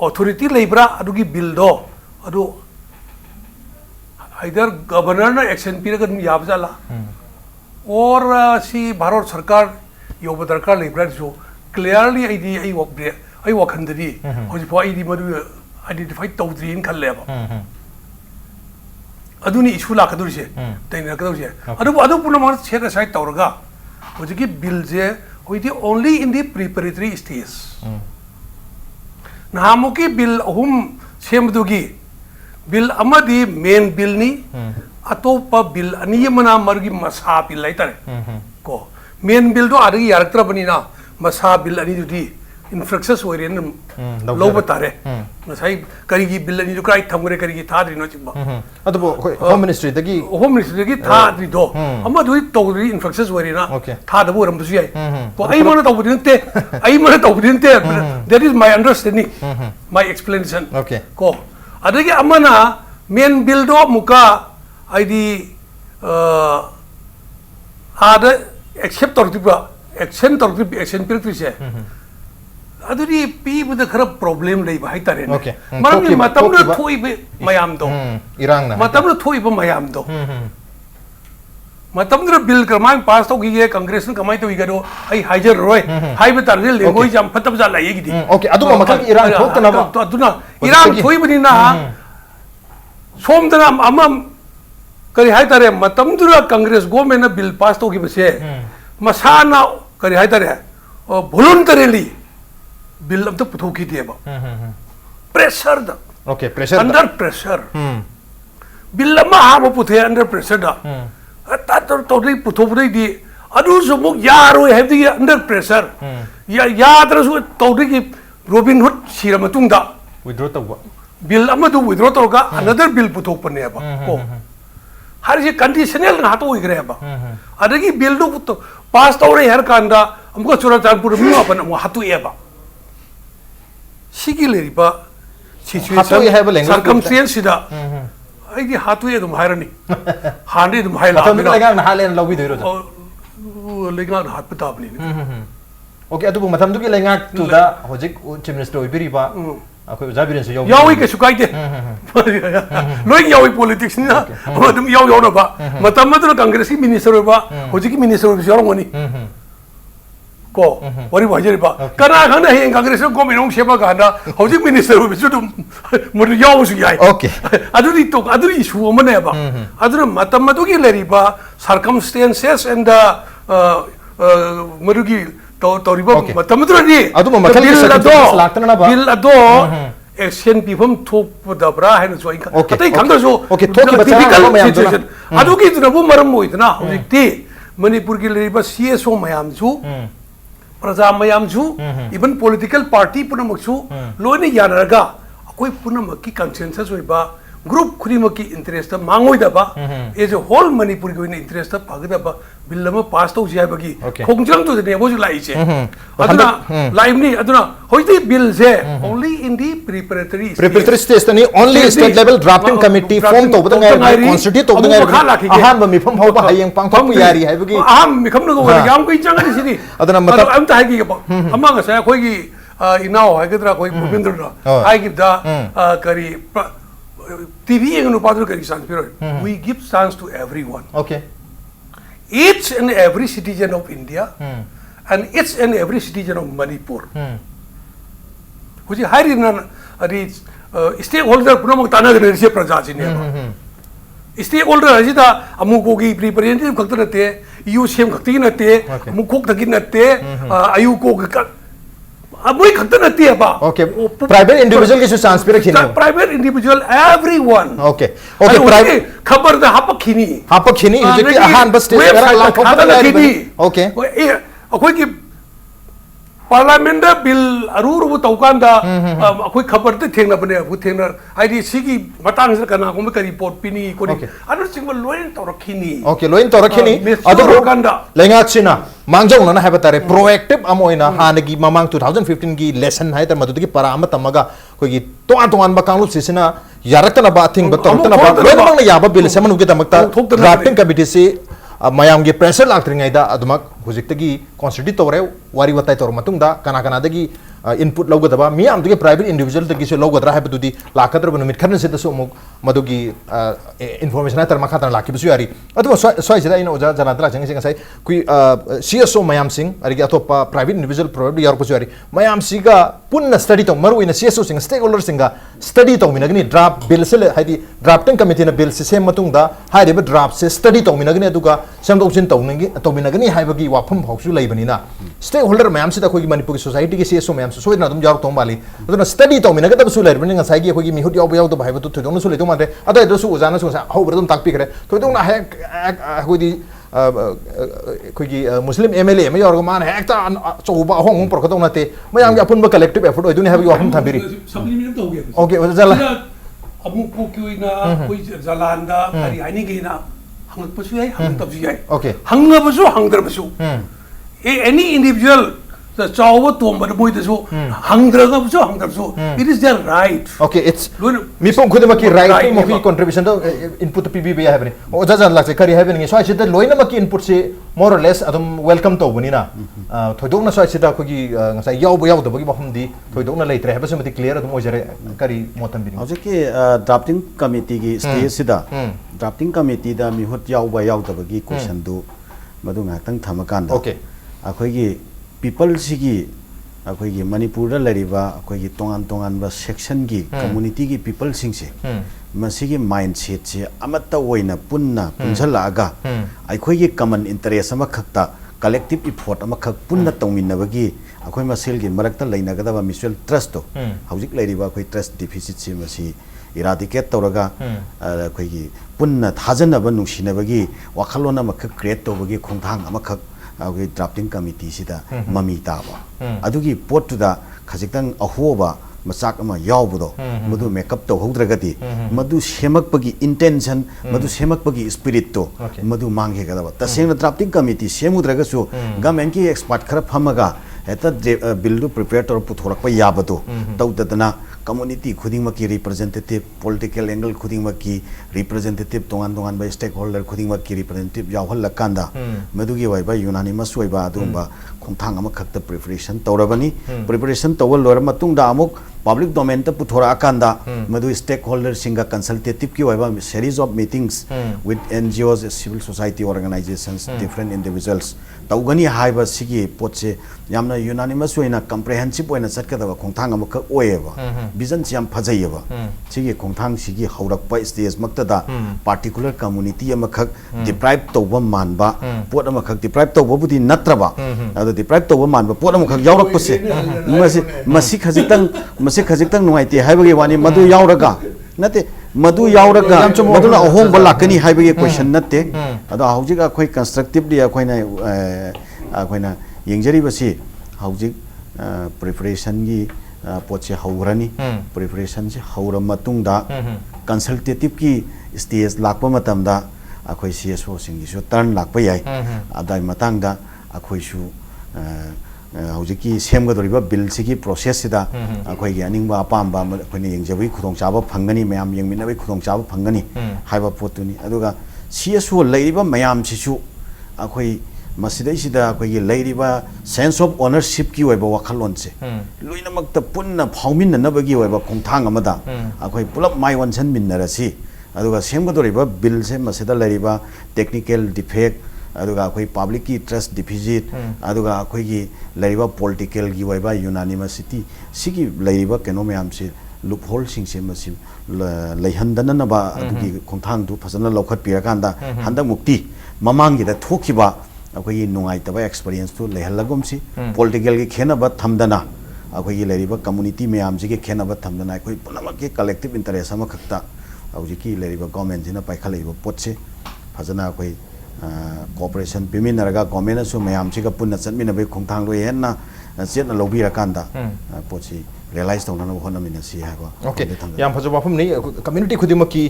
authority leibra adugi bill do adu either governor na action period yabjala or si bharat sarkar yob darkar leibra jo clearly id ai wakhandri hoji po id madu identify tawdri in khalleba aduni issue la kadur je taina kadur je adu puna mar chera side tawraga hoji ki bill je hoiti only in the preparatory stage nahamuki bill ahum semdugi bill amadi main bill ni atopa bill ani mana margi masa bill laitare ko main bill do adagi yaraktra bani na masa bill ani judi influxus oiren low batare nasai karigi bill ani do kai thamure karigi thadri no chimba
adu home ministry dagi
thadri do amma do togri influxus oirena thada bo ram busu yai to ai mana tawdinte that is my understanding my explanation
okay
ko adagi amana main bill do muka id ada accept tortiba action period se अदुरी पीबद खर problem लेबा हाय तारे
Okay.
मरम
Talk
मतम
about-
न थोइबे मयाम दो
irang na
मतम न थोइबे मयाम दो मतम न बिल क्रमांक पास तो गिए कांग्रेस न कमाई तो इगरो आई हाइजर रोय हाइबे तारे लेंगोय जाम फतब जा लाये गिदी
okay adu ma makal irang thok na ba
तो अदुना इरान थोइबनी ना सोमदना अमम करी हाय तारे मतम दुरा कांग्रेस गवर्नमेंट बिल पास तो गिबसे मसाना करी हाय तारे voluntarily बिल अब तो पुथोकी दिएबा pressure the
okay pressure
under pressure bill मा हाबो पुथे अंडर प्रेशर दा ता तो री पुथोबदे दी अदु सुमुक यारो हेबदी अंडर प्रेशर या याद्रसु तौरी की रोबिन हुड सिरा मतुंग दा
withdraw ta ba
बिल अमदु विथड्रॉ तौरगा अनदर बिल पुथोकपनेबा को हर ये कंडीशनल ना तो इग्रेबा अदगी बिल दो पुतो पास तौरे हर कांदा हमको चुराचानपुर मु अपन मु हातु एबा सिगी लेरिबा
Hatu ye haiba language
circumstance सिदा आई दी हातु ए दुम हायरनी हांडी दुम हायला
tam la gang na halen lobi do ro
लेकिन हाथ पताबनी
okay adu matam du ki lenga tu da hojik chief minister oibiri ba akoi jabiren se yaw
यावी के सुकाइते लोई यावी पॉलिटिक्स ना मदम याव याव ना बा मतम मदन कांग्रेस की मिनिस्टर बा होजी की मिनिस्टर भी याव गनी को वरी वाजरी बा कना खना हे कांग्रेस को मिनों सेबा गाना होजी मिनिस्टर भी सुदु मुद याव सु याई
okay
अदुरी इशू मने बा अदुर मतम मदु की लेरी बा circumstances and मरुगी तो रिबा
Okay.
मतम मदुरी
adu ma makal ki circumstances lakta na ba
bill अदो एक्शन पीफम थोपदबरा है जो इनका
Okay,
अतई
okay.
खंगसो
Okay, थोकी बच्चा
difficult
मयाम दुना।
situation अदुगी दुनबु मरम मोइदना हजिकती मणिपुर की लेरिबा सीएसओ मयाम जु प्रजा मयाम जु इवन पॉलिटिकल पार्टी पुनमक्सु लोने यानरगा अकोई पुनमकी कंसेंसस होइबा ग्रुप खुरिमकी इंटरेस्ट मांगोइदबा एज ए होल मणिपुर की इंटरेस्ट पागदबा बिल में पास तो जायबगी
Okay.
खोंजंग तो ने बोजु लाइचे अदुना लाइवनी अदुना होइदि बिल जे only in the
preparatory stage tani only state level drafting committee form to butang ai constitute to butang ai ahan ba mifam hau ba hayeng pang thok yari hai bagi
aham mikham no go yam ko changani sini
aduna matab
am ta hagi ba amma ga sa khoi gi inao hagadra khoi bhupendra na hagi da kari TV engnu padru kari chance piro we give chance to everyone
okay
each and every citizen of India and each and every citizen of Manipur huji hari na ari stakeholder punamak tanaga ne se praja chine stakeholder ajida amuko gi representative khakta nate eu sem khakti nate amukok thagi nate ayu ko amoi khakta nate ba
okay private individual ki chance pe rakhine
private individual everyone
okay okay private
khabar da hapa khini
hapa khini hujiki ahan bas stage per la khop da yari okay
अखोई की parliament दा bill Aroor वो तौकान दा अखोई खबर ते थेंगना बने वो थेंगना आईडी सिगी मतांग से करना को करी रिपोर्ट पिनी कोनी अदर सिंग लोइन तो रखिनी
okay loin to rakhini adu
ganda
lenga china mangjong na ha batare proactive amoina hanagi mamang 2015 gi lesson hai tar madu gi parama tamaga koi gi to an ba kanglu sisina yarakta na ba thing ba to na ba loin mang na yaba bill semanu gi tamakta drafting committee se mayam gi pressure lakringai da adumak hujikta gi constitute tore wari watai tor matung da kana kana da gi input logadaba mi am gi private individual da gi se logadra ha bedudi lakadra banu mit kharne se da so muk madu gi information tar makha laki bisu yari adu soi jada ina oja janadra jang sing sai kui CSO mayam sing ari gi atopa private individual probably yar ko yari mayam siga punna study to maru ina CSO sing stakeholder singa study to minagni draft bill se haidi drafting committee na bill se sem matung da haide ba draft se study to minagni aduga sem do sin to minagni haibagi wafam hausu laibani na stakeholder mayam se da khoi manipur society ki CSO mayam so ina dum jar to mali aduna study to mina ga da su laibani nga sai gi khoi gi mihut yaw yaw to bhai to thidong su le to mate ada do su ujana su sa hau berdum tak pi kare to dong na ha khoi di khoi gi muslim MLA me yor go man ha ekta choba hong por ko na te mayam gi apun ba collective effort oi duni ha gi wafam thambiri
supplement to ge
okay jala
amu ko kyuina koi jalanda ari ani ge na hang pasu yai hang tab yai
okay
hang ba su hang dar ba su any individual चाव तोंब मोदसु हंग्रगबसु हंग्रबसु it is there right
Okay, it's
Loina-
Mipong Kudamaki right
Right,
Moki
yeah.
contribution to input PBB happening. Oh, Jajan Laks Kari happening. So I said that Loina Maki input say more or less Adam welcome to Bunina. Todona so I said that Kogi say Yao Boyao the Bogi Mahumdi, Todona later have somebody clear the Mojare Kari Motam.
ꯍꯧꯖꯤꯛꯀꯤ drafting ꯀꯃꯤꯇꯤꯒꯤ ꯁ꯭ꯇꯦꯖꯁꯤꯗ drafting ꯀꯃꯤꯇꯤꯗ ꯃꯤꯍꯨꯠ ꯌꯥꯎꯕ ꯌꯥꯎꯗꯕꯒꯤ ꯀꯣꯏꯁꯟꯗꯨ ꯃꯗꯨ ꯉꯥꯛꯇꯪ ꯊꯝꯃꯀꯥꯟꯗ
Okay.
ꯑꯩꯈꯣꯏꯒꯤ ꯄꯤꯄꯜꯁꯤꯒꯤ ꯑꯩꯈꯣꯏꯒꯤ ꯃꯅꯤꯄꯨꯔꯗ ꯂꯩꯔꯤꯕ ꯑꯩꯈꯣꯏꯒꯤ ꯇꯣꯉꯥꯟ ꯇꯣꯉꯥꯟꯕ ꯁꯦꯛꯁꯟꯒꯤ ꯀꯝꯃꯨꯅꯤꯇꯤꯒꯤ ꯄꯤꯄꯜꯁꯤꯡꯁꯦ ꯃꯁꯤꯒꯤ ꯃꯥꯏꯟ ꯁꯦꯠꯁꯦ ꯑꯃꯠꯇ ꯑꯣꯏꯅ ꯄꯨꯟꯅ ꯄꯨꯟꯁꯤꯜꯂꯛꯑꯒ ꯑꯩꯈꯣꯏꯒꯤ ꯀꯃꯟ ꯏꯟꯇꯔꯦꯁ ꯑꯃꯈꯛꯇ ꯀꯂꯦꯛꯇꯤꯞ ꯏꯐꯣꯔꯠ ꯑꯃꯈꯛ ꯄꯨꯟꯅ ꯇꯧꯃꯤꯟꯅꯕꯒꯤ ꯑꯩꯈꯣꯏ ꯃꯁꯦꯜꯒꯤ ꯃꯔꯛꯇ ꯂꯩꯅꯒꯗꯕ ꯃ꯭ꯌꯨꯆꯨꯋꯦꯜ ꯇ꯭ꯔꯁꯇꯣ ꯍꯧꯖꯤꯛ ꯂꯩꯔꯤꯕ ꯑꯩꯈꯣꯏ ꯇ꯭ꯔꯁ ꯗꯤꯐꯤꯁꯤꯠꯁꯤ ꯃꯁꯤ इराडिकेट तौरगा अखोगी पुन्ना थाजनब नुसिनबगी वाखलोन अमखक क्रिएट तौबगी खोंथांग अमखक अखोगी ड्राफ्टिंग कमिटी सिदा ममी ताबा अदुगी पोटुदा खजिक्तंग अहोबा मचाक अमा यावबदो मदु मेकअप तौहौद्रगति मदु सेमकपगी इंटेंशन मदु सेमकपगी स्पिरिट तो मदु मांगे गदबा तसेंग ड्राफ्टिंग कमिटी सेमुद्रगसु गवर्नमेंट की एक्सपर्ट खर फमगा हेता बिल दु प्रिपेयर तौर पुथोरकपा याबदो तौदतना कम्युनिटी खुदिंग की रिप्रेजेंटेटिव पॉलिटिकल एंगल खुदिंग की रिप्रेजेंटेटिव तोंगान तोंगान बाय स्टेक होल्डर खुदिंग की रिप्रेजेंटेटिव यावहल्लकांदा मदुगी वाइबा यूनानिमस वाइबा अदुंबा खोंथांग अमा खक्ता प्रिपरेशन तौरबनी प्रिपरेशन तौल लोर मतुंगदा अमुक पब्लिक डोमेन त पुथोरा अकांदा मदु स्टेक होल्डर सिंगा कंसल्टेटिव की वाइबा series of meetings with NGOs civil society organisations different individuals तौगनी हाइबा सिगी पोचे यामना यूनानिमस वइना कंप्रेहेंसिव वइना सटकदबा खोंथांग अमुक ओएबा विजन से हम फजैयबा सिगी खोंथांग सिगी हौरकपा स्टेज मक्तदा पार्टिकुलर कम्युनिटी अमखक डिप्राइव तौबा मानबा पोट अमखक डिप्राइव तौबबुदी नत्रबा अदो डिप्राइव तौबा मानबा पोट अमखक यावरकपसे मसी खजिक्तंग नुआइते हाइबगे वानी मदु यावरगा नते मदु यावरगा मदुना अहोंबा लाकनी हाइबगे क्वेश्चन नते अदो हौजिक अखोय कंस्ट्रक्टिवली अखोयना येंजरिबसी हौजिक प्रिपरेशन की पोचे हौरनी प्रिपरेशन से हौर मतुंगदा कंसल्टेटिव की stage Lakpa मतमदा अखोय CSO सिंगिसु turn Lakpa याय अदाय मतंगदा अखोयसु हौजिकी सेमगदोरिबा बिल सिगी प्रोसेस सिदा अखोयगी अनिंगबा अपामबा अखोयने येंजबई खुदोंचाबा फंगनी मयाम येंमिनबई खुदोंचाबा फंगनी हाइबा पोतुनी अदुगा सीएसओ लैरिबा मयाम सिसु अखोय मसिदैसिदा अखोयगी लैरिबा सेंस ऑफ ओनरशिप की ओइबा वाखलोन से लोइनमक्ता पुन्ना फाउमिननबगी ओइबा खोंथांग अमदा अखोय पुलप माइ वनसन मिनरसी अदुगा सेमगदोरिबा बिल से मसिदा लैरिबा टेक्निकल डिफेक्ट अदुगा अखोय पब्लिक की ट्रस्ट डिफिजिट अदुगा अखोयगी लैरिबा पॉलिटिकल की ओइबा यूनानिमसिटी सिगी लैरिबा केनो मयाम से लूप होल सिंग से मसि लैहंदननबा अदुगी खोंथांग दु फसना लौखत पिरकांदा हंदक मुक्ति ममांगी दा थोखिबा अखोई नुंगाइतबा एक्सपीरियंस तो लेहल्लगुमसी पॉलिटिकल की खेनबा थमदना अखोई लेरिबा कम्युनिटी मयाम जी के खेनबा थमदना अखोई पुनमक के कलेक्टिव इंटरेस्ट अमा खक्ता हौजिकी लेरिबा गवर्नमेंट जिना पाइखलैबा पोतसे फजना अखोई कोऑपरेशन पिमिनरगा गवर्नमेंट सु मयाम सिगा पुन्ना चनमिनबे खोंथांग लो हेन्ना चेतना लौबिरकांदा पोची रियलाइज तौना होनमिनसी हाबा
ओके याम फजो वाफम नि कम्युनिटी खुदिमकी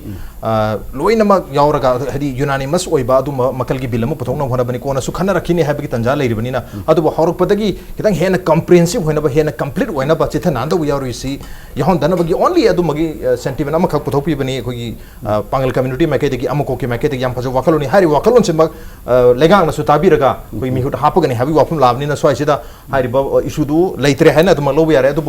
लोइनमक यावरगा हदि यूनानिमस ओइबा अदु मकल की बिल म पुथोंना होनबनि कोना सु खन्ना रखिनि हाबि तंजा लेरिबनिना अदु हौरकपदगी कितंग हेन कम्प्रिहेंसिव होइनबा हेन कंप्लीट होइनबा चिथा नांदो यावरिसी यहन दनबगी ओनली अदु मगी सेंटिमेंट अमखक पुथोपिबनि खोगी पांगल कम्युनिटी मकेदगी अमको के मकेदगी याम फजो वाखलोनि हारि वाखलोन सिमक लेगांग नसु ताबिरगा कोइ मिहुट हापगनि हाबि वाफम लाबनिना स्वाइसिदा हारिबा इशुदु लैत्रे हैन अदु मलोब यारे अदु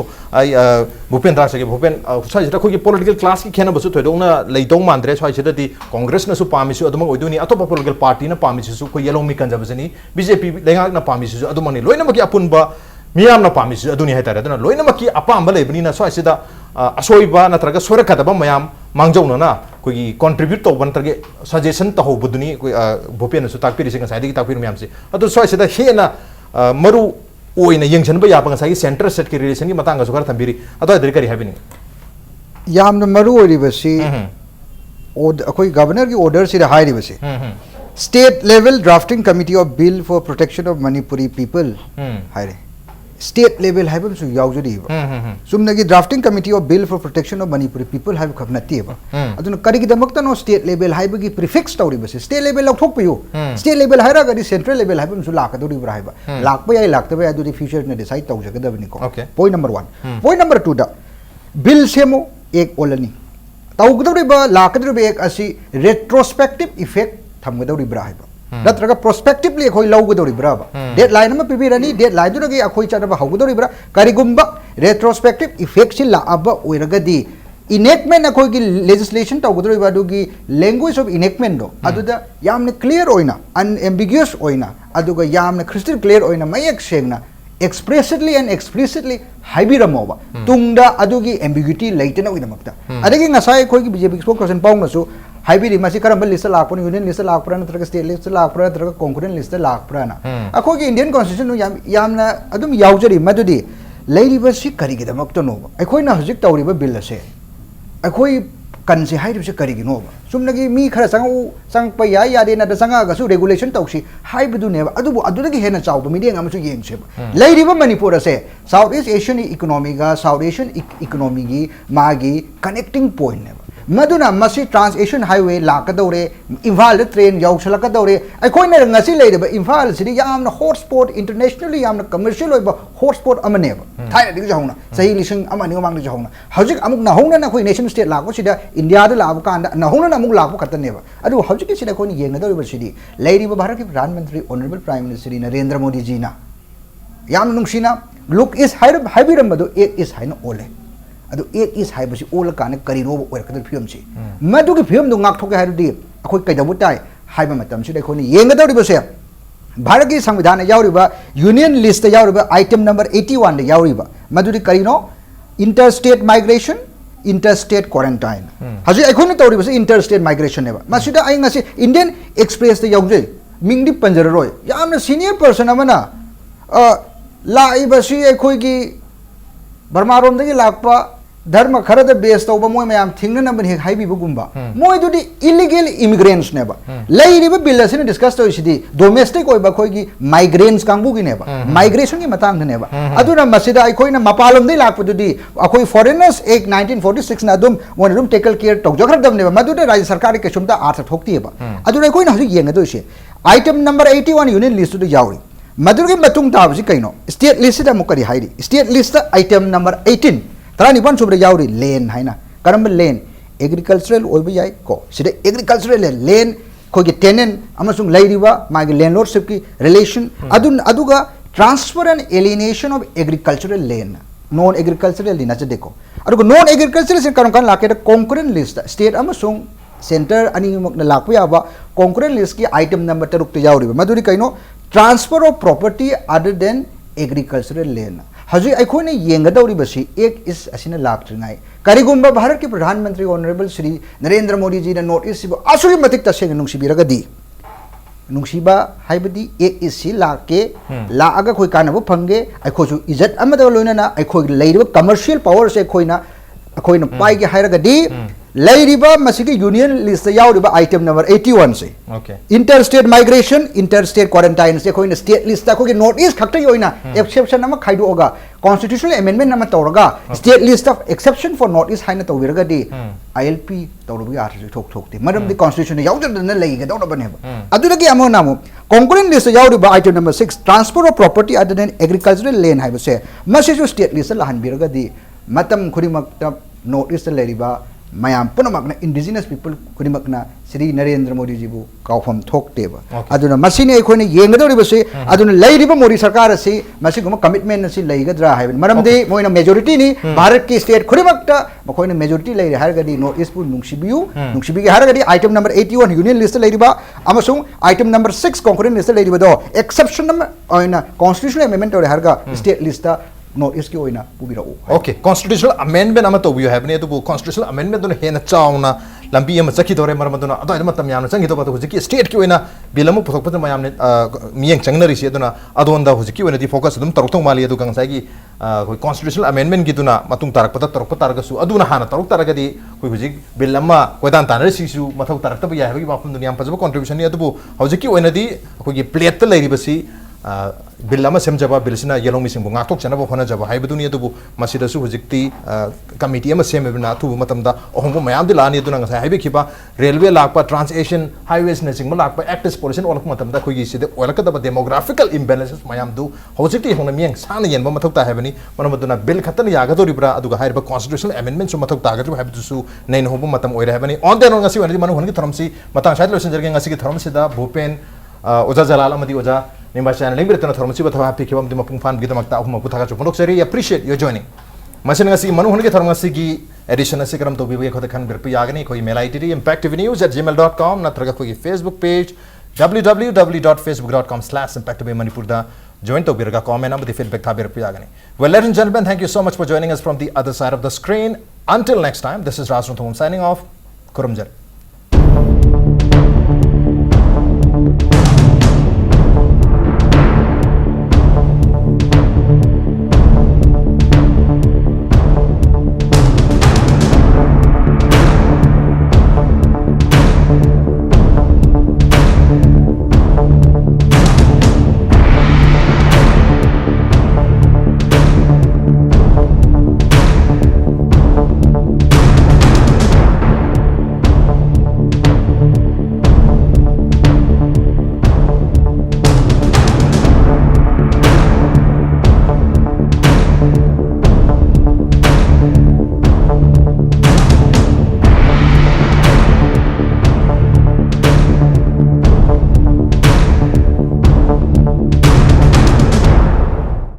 भूपेन राज भूपेन स्वाइसिदा खोगी पॉलिटिकल क्लास की खेनबसु थोइदोंना लैदों मांद्रे स्वाइसिदादि कांग्रेस नसु पामिसु अदुम ओइदुनि अतोपा पॉलिटिकल पार्टी ना पामिसु को येलो मी कंजबसनि बीजेपी लेगांग ना पामिसु अदुमनि लोइनमकी अपुनबा मियामना पामिसु अदुनि हाइतारे अदुना लोइनमकी अपामबा लेबनिना स्वाइसिदा असोइबा नत्रगा सोरकदबा मयाम मांगजौनना कोगी कंट्रीब्यूट तौबन तरगे सजेशन तहौबुदुनि भूपेनसु ताकपिरिसिंग साइदि ताकपिर मयामसे अदु स्वाइसिदा हेना मरु ओइना यंगसनबा याबा ngसाई सेंटर सेट की रिलेशन की मतंग सुखर थंबिरी अदो करी हाबिनी
यामना मरु ओरिबसी अखोई गवर्नर की ऑर्डर से हाइरिबसी state level drafting committee of bill for protection of Manipuri people हाइरे स्टेट लेवल है बम सु यावजरीबा सुमनगी drafting committee of bill for protection of Manipuri people है खब नतीबा अदुन करिगी दमक्तनो स्टेट लेवल है बगी प्रीफिक्स तौरीबसे स्टेट लेवल लौथोक पयो स्टेट लेवल है गदी सेंट्रल लेवल है बम सु लाकदोरीबा है लाकबा याय लाकतबा याय दुदी फ्यूचर ने डिसाइड तौजगदबनी को पॉइंट नंबर 1 पॉइंट नंबर 2 दा बिल सेमो एक ओलनी तौगदोरीबा लाकदोरीबा एक असी रेट्रोस्पेक्टिव इफेक्ट थमगदोरीबा है नत्रगा प्रोस्पेक्टिवली अखोई लौगदोरीब्रा डेडलाइन अमा पिबिरनी डेडलाइन दुरगी अखोई चरबा हौगदोरीब्रा करिगुम्बा रेट्रोस्पेक्टिव इफेक्ट सि लाअबा ओइरगदी इनेक्टमेंट अखोई लेजिस्लेशन तौगदोरीबा दुगी लैंग्वेज ऑफ इनेक्टमेंट दो अदुदा यामने क्लियर ओइना अनएम्बिगुअस ओइना अदुगा यामने क्रिस्टल क्लियर ओइना मयक सेंगना expressly and explicitly हाइबिरमोबा तुंगदा अदुगी एम्बिग्युटी लेटना उइदमक्ता अदगी ngasai khoi gi BJP spokesperson paungna su हाइबिरी मासी करम लिस्ट लाकपन यूनियन लिस्ट लाकपरा नत्रगा स्टेट लिस्ट लाकपरा नत्रगा कॉन्करेंट लिस्ट लाकपरा ना अखो की इंडियन कॉन्स्टिट्यूशन यामना अदुम यावजरी मदुदी लेरिबसी करिगिदमक्तो नो अखोइना हजिक तौरिबा बिल असे अखोई कनसे हाइरिबसे करिगिनो सुमनगी मी खरा संगप याय यादे ना संगा गसु रेगुलेशन तौसी हाइबदुने अदुबु अदुदगी हेना चावब मीडियम अमसु येंगसे लेरिबा मणिपुर असे साउथ ईस्ट एशियन इकोनॉमी गा साउथ एशियन इकोनॉमी गी मागी कनेक्टिंग पॉइंट ने मदुना मसी ट्रांस एशियन हाईवे लाकदौरे इम्फाल ट्रेन याउसलकदौरे अखोइना ngasi लेरिबा इम्फाल सिटी यामना हॉटस्पॉट इंटरनेशनली यामना कमर्शियल ओइबा हॉटस्पॉट अमनेबा थाइना दिग जाउना सही लिसिंग अमनि मांग जाउना हजिक अमुक नाहुना ना खोइ नेशन स्टेट लाको सिदा इंडिया दा लाबो कांदा नाहुना ना अमुक लाको खतनेबा अदु हजिक सिदा खोइ येंगदौरिबा सिदी लेरिबा भारत के प्रधानमंत्री honourable prime minister Shri Narendra Modi ji ना याम नुंगसिना लुक इज हाइबिरमदो एक इज हाइना ओले अदु एक इज हाइबसी ओल काने करिनो ओरकदर फिल्म सी मदुगी फिल्म दो ngak thoke हाइरुदी अखोइ कैदबु ताइ हाइबा मतम सिदा खोइ येंगदौरिबसे भारत की संविधान यावरिबा यूनियन लिस्ट यावरिबा आइटम नंबर 81 दे यावरिबा मदुदी करिनो इंटरस्टेट माइग्रेशन इंटरस्टेट क्वारंटाइन हजि अखोइना तौरिबसे इंटरस्टेट माइग्रेशन नेबा मसिदा आई ngasi इंडियन एक्सप्रेस दे यावजे मिंगदी पंजररोय यामना सीनियर पर्सन अमना लाइबसी अखोइगी बर्मारोम दगी लाकपा धर्म खरद बेस तौबा मोय मयाम थिंगना नंबर हे हाइबिबुगुम्बा मोय दुदी इलीगल इमिग्रेंट्स नेबा लेरिबा बिल असिन डिस्कस तोइसिदी डोमेस्टिक ओइबा खोइगी माइग्रेंट्स कांगबुगी नेबा माइग्रेशन की मतंग नेबा अदुना मसिदा अखोइना मपालम दे लाकपदुदी अखोइ फॉरेनर्स एक्ट 1946 ना दुम वनरुम टेकल केयर तौजखरदम नेबा मदुदा राज्य सरकार के सुमदा अर्थ थोक्तिबा अदुना अखोइना हजि येंगदोइसे आइटम नंबर 81 यूनियन लिस्ट दु यावरी मदुगी मतुंग ताबसि कैनो स्टेट लिस्ट दा मुकरी हाइरी स्टेट लिस्ट आइटम नंबर 18 तरानिपन सुब्रे यावरी लेन हाइना करम लेन एग्रीकल्चरल ओइबा याय को सिदे एग्रीकल्चरल लेन खोगे टेनेंट अमसुंग लैरिबा मागे लैंडलॉर्डशिप की रिलेशन अदुगा transfer and alienation of agricultural land non agricultural लिना देखो अदुगा नॉन एग्रीकल्चरल से करम kan लाके कॉन्करेंट लिस्ट स्टेट अमसुंग सेंटर अनिमक लाकपा याबा कॉन्करेंट लिस्ट की आइटम नंबर 3 ते यावरिबा मदुरी कैनो transfer of property other than agricultural land हजि अखोने येंगदौरिबसी एक इस असिना लाक्ट्रिंगाई करिगुम्बा भारत के प्रधानमंत्री ऑनरेबल श्री नरेंद्र मोदी जी ने नॉर्थ ईस्ट सिबो असुरी मतिक तसेंग नुंसिबिरगदी नुंसिबा हाइबदी एक इस सि लाके लाअगा खोइ कानबो फंगे अखोजु इज्जत अमदा लोइना अखोइ लैरिबा कमर्शियल पावर से खोइना अखोइना पाइगे हाइरगदी लैरिबा मसिगी यूनियन लिस्ट यावरिबा आइटम नंबर 81 से इंटरस्टेट माइग्रेशन इंटरस्टेट क्वारंटाइन से खोइना स्टेट लिस्ट को नॉर्थ ईस्ट खक्ते योइना एक्सेप्शन नम खाइदोगा कॉन्स्टिट्यूशनल अमेंडमेंट नम तौरगा state list of exception for north east हाइना तौबिरगदी आईएलपी तौरबि आरजु थोक मरमदि कॉन्स्टिट्यूशन यावजरदना लैगे दौरबनेबा अदुदगी अमो नामो कॉन्करेंट लिस्ट यावरिबा item number 6 transfer of property other than agricultural land हाइबसे मसिजु स्टेट लिस्ट लहनबिरगदी मतम खुरिमक नॉर्थ ईस्ट लैरिबा मयाम पुनमकना इंडिजिनस पीपल खुदिमकना श्री नरेंद्र मोदी जी बु काउफम थोक्तेबा अदुना मसिने अखोने येंगदोरिबसे अदुना लैरिबा मोदी सरकार असी मसिगुम कमिटमेंट असी लैगद्रा हाइबन मरमदे मोइना मेजॉरिटी नि भारत की स्टेट खुदिमकता मखोइना मेजॉरिटी लैरे हारगदी नॉर्थ ईस्ट पु नुंगसिबिगे हारगदी आइटम नंबर 81 यूनियन लिस्ट लैरिबा अमसुंग आइटम नंबर 6 कॉन्करेंट लिस्ट लैरिबा दो एक्सेप्शन नंबर ओइना कॉन्स्टिट्यूशनल अमेंडमेंट और हारगा स्टेट लिस्ट नॉर्थ ईस्ट की ओइना पुबिरा
ओके कॉन्स्टिट्यूशनल अमेंडमेंट अमा तोबियो हैबने अदुबु कॉन्स्टिट्यूशनल अमेंडमेंट दुन हेना चाउना लंबी अमा चखि दौरे मरमदुना अदो मतम यामना चंगि तो हुजिकी स्टेट की ओइना बिल अमा पुथोकपद मयामने मियंग चंगनरिसि अदुना अदोंदा हुजिकी ओइना दि फोकस अदुम तरुक माली अदु गंसागी कोई कॉन्स्टिट्यूशनल अमेंडमेंट की दुना मतुंग तारकपद तरुक तारगसु अदुना हाना तरुक तारगदी कोई हुजिक बिल अमा कोइदान तानरसिसु मथौ तारकतब याय हबि माफम दुनिया फजब कंट्रीब्यूशन नि अदुबु हुजिकी ओइना दि कोई प्लेट त लैरिबसि बिल अमा सेमजबा बिलसिना येलोंग missing ngatok chanaba hona jaba haibaduni adubu masida su hojikti committee ama semebna thu matamda ohongbo mayam di lani aduna ngasai haibe khiba railway lakpa trans asian highways na singma lakpa act as pollution olak matamda khogi side olakadaba demographical imbalances mayam du hojikti hona mieng sana yenba mathok ta haibani manamaduna bill khatan yagadori bra aduga haiba constitutional amendment su mathok ta gadru haibu su nein hobo matam oira haibani on the ngasi wani manu hongi tharamsi matang side losen jerge ngasi ki tharamsi da bhupen oja jalal amadi oja Nimba channel link beritana thormasi batha happy kebam dima pungfan gida makta ahuma puthaga chupondok seri appreciate your joining masin ngasi manu honge thormasi gi edition ase karam to bibe khode khan birpi yagani koi mail id impactvnews@gmail.com natraga koi Facebook page www.facebook.com/impactmanipur da join to birga comment amadi feedback tha birpi yagani well ladies and gentlemen thank you so much for joining us from the other side of the screen until next time this is Raj Ranthambam signing off kurumjar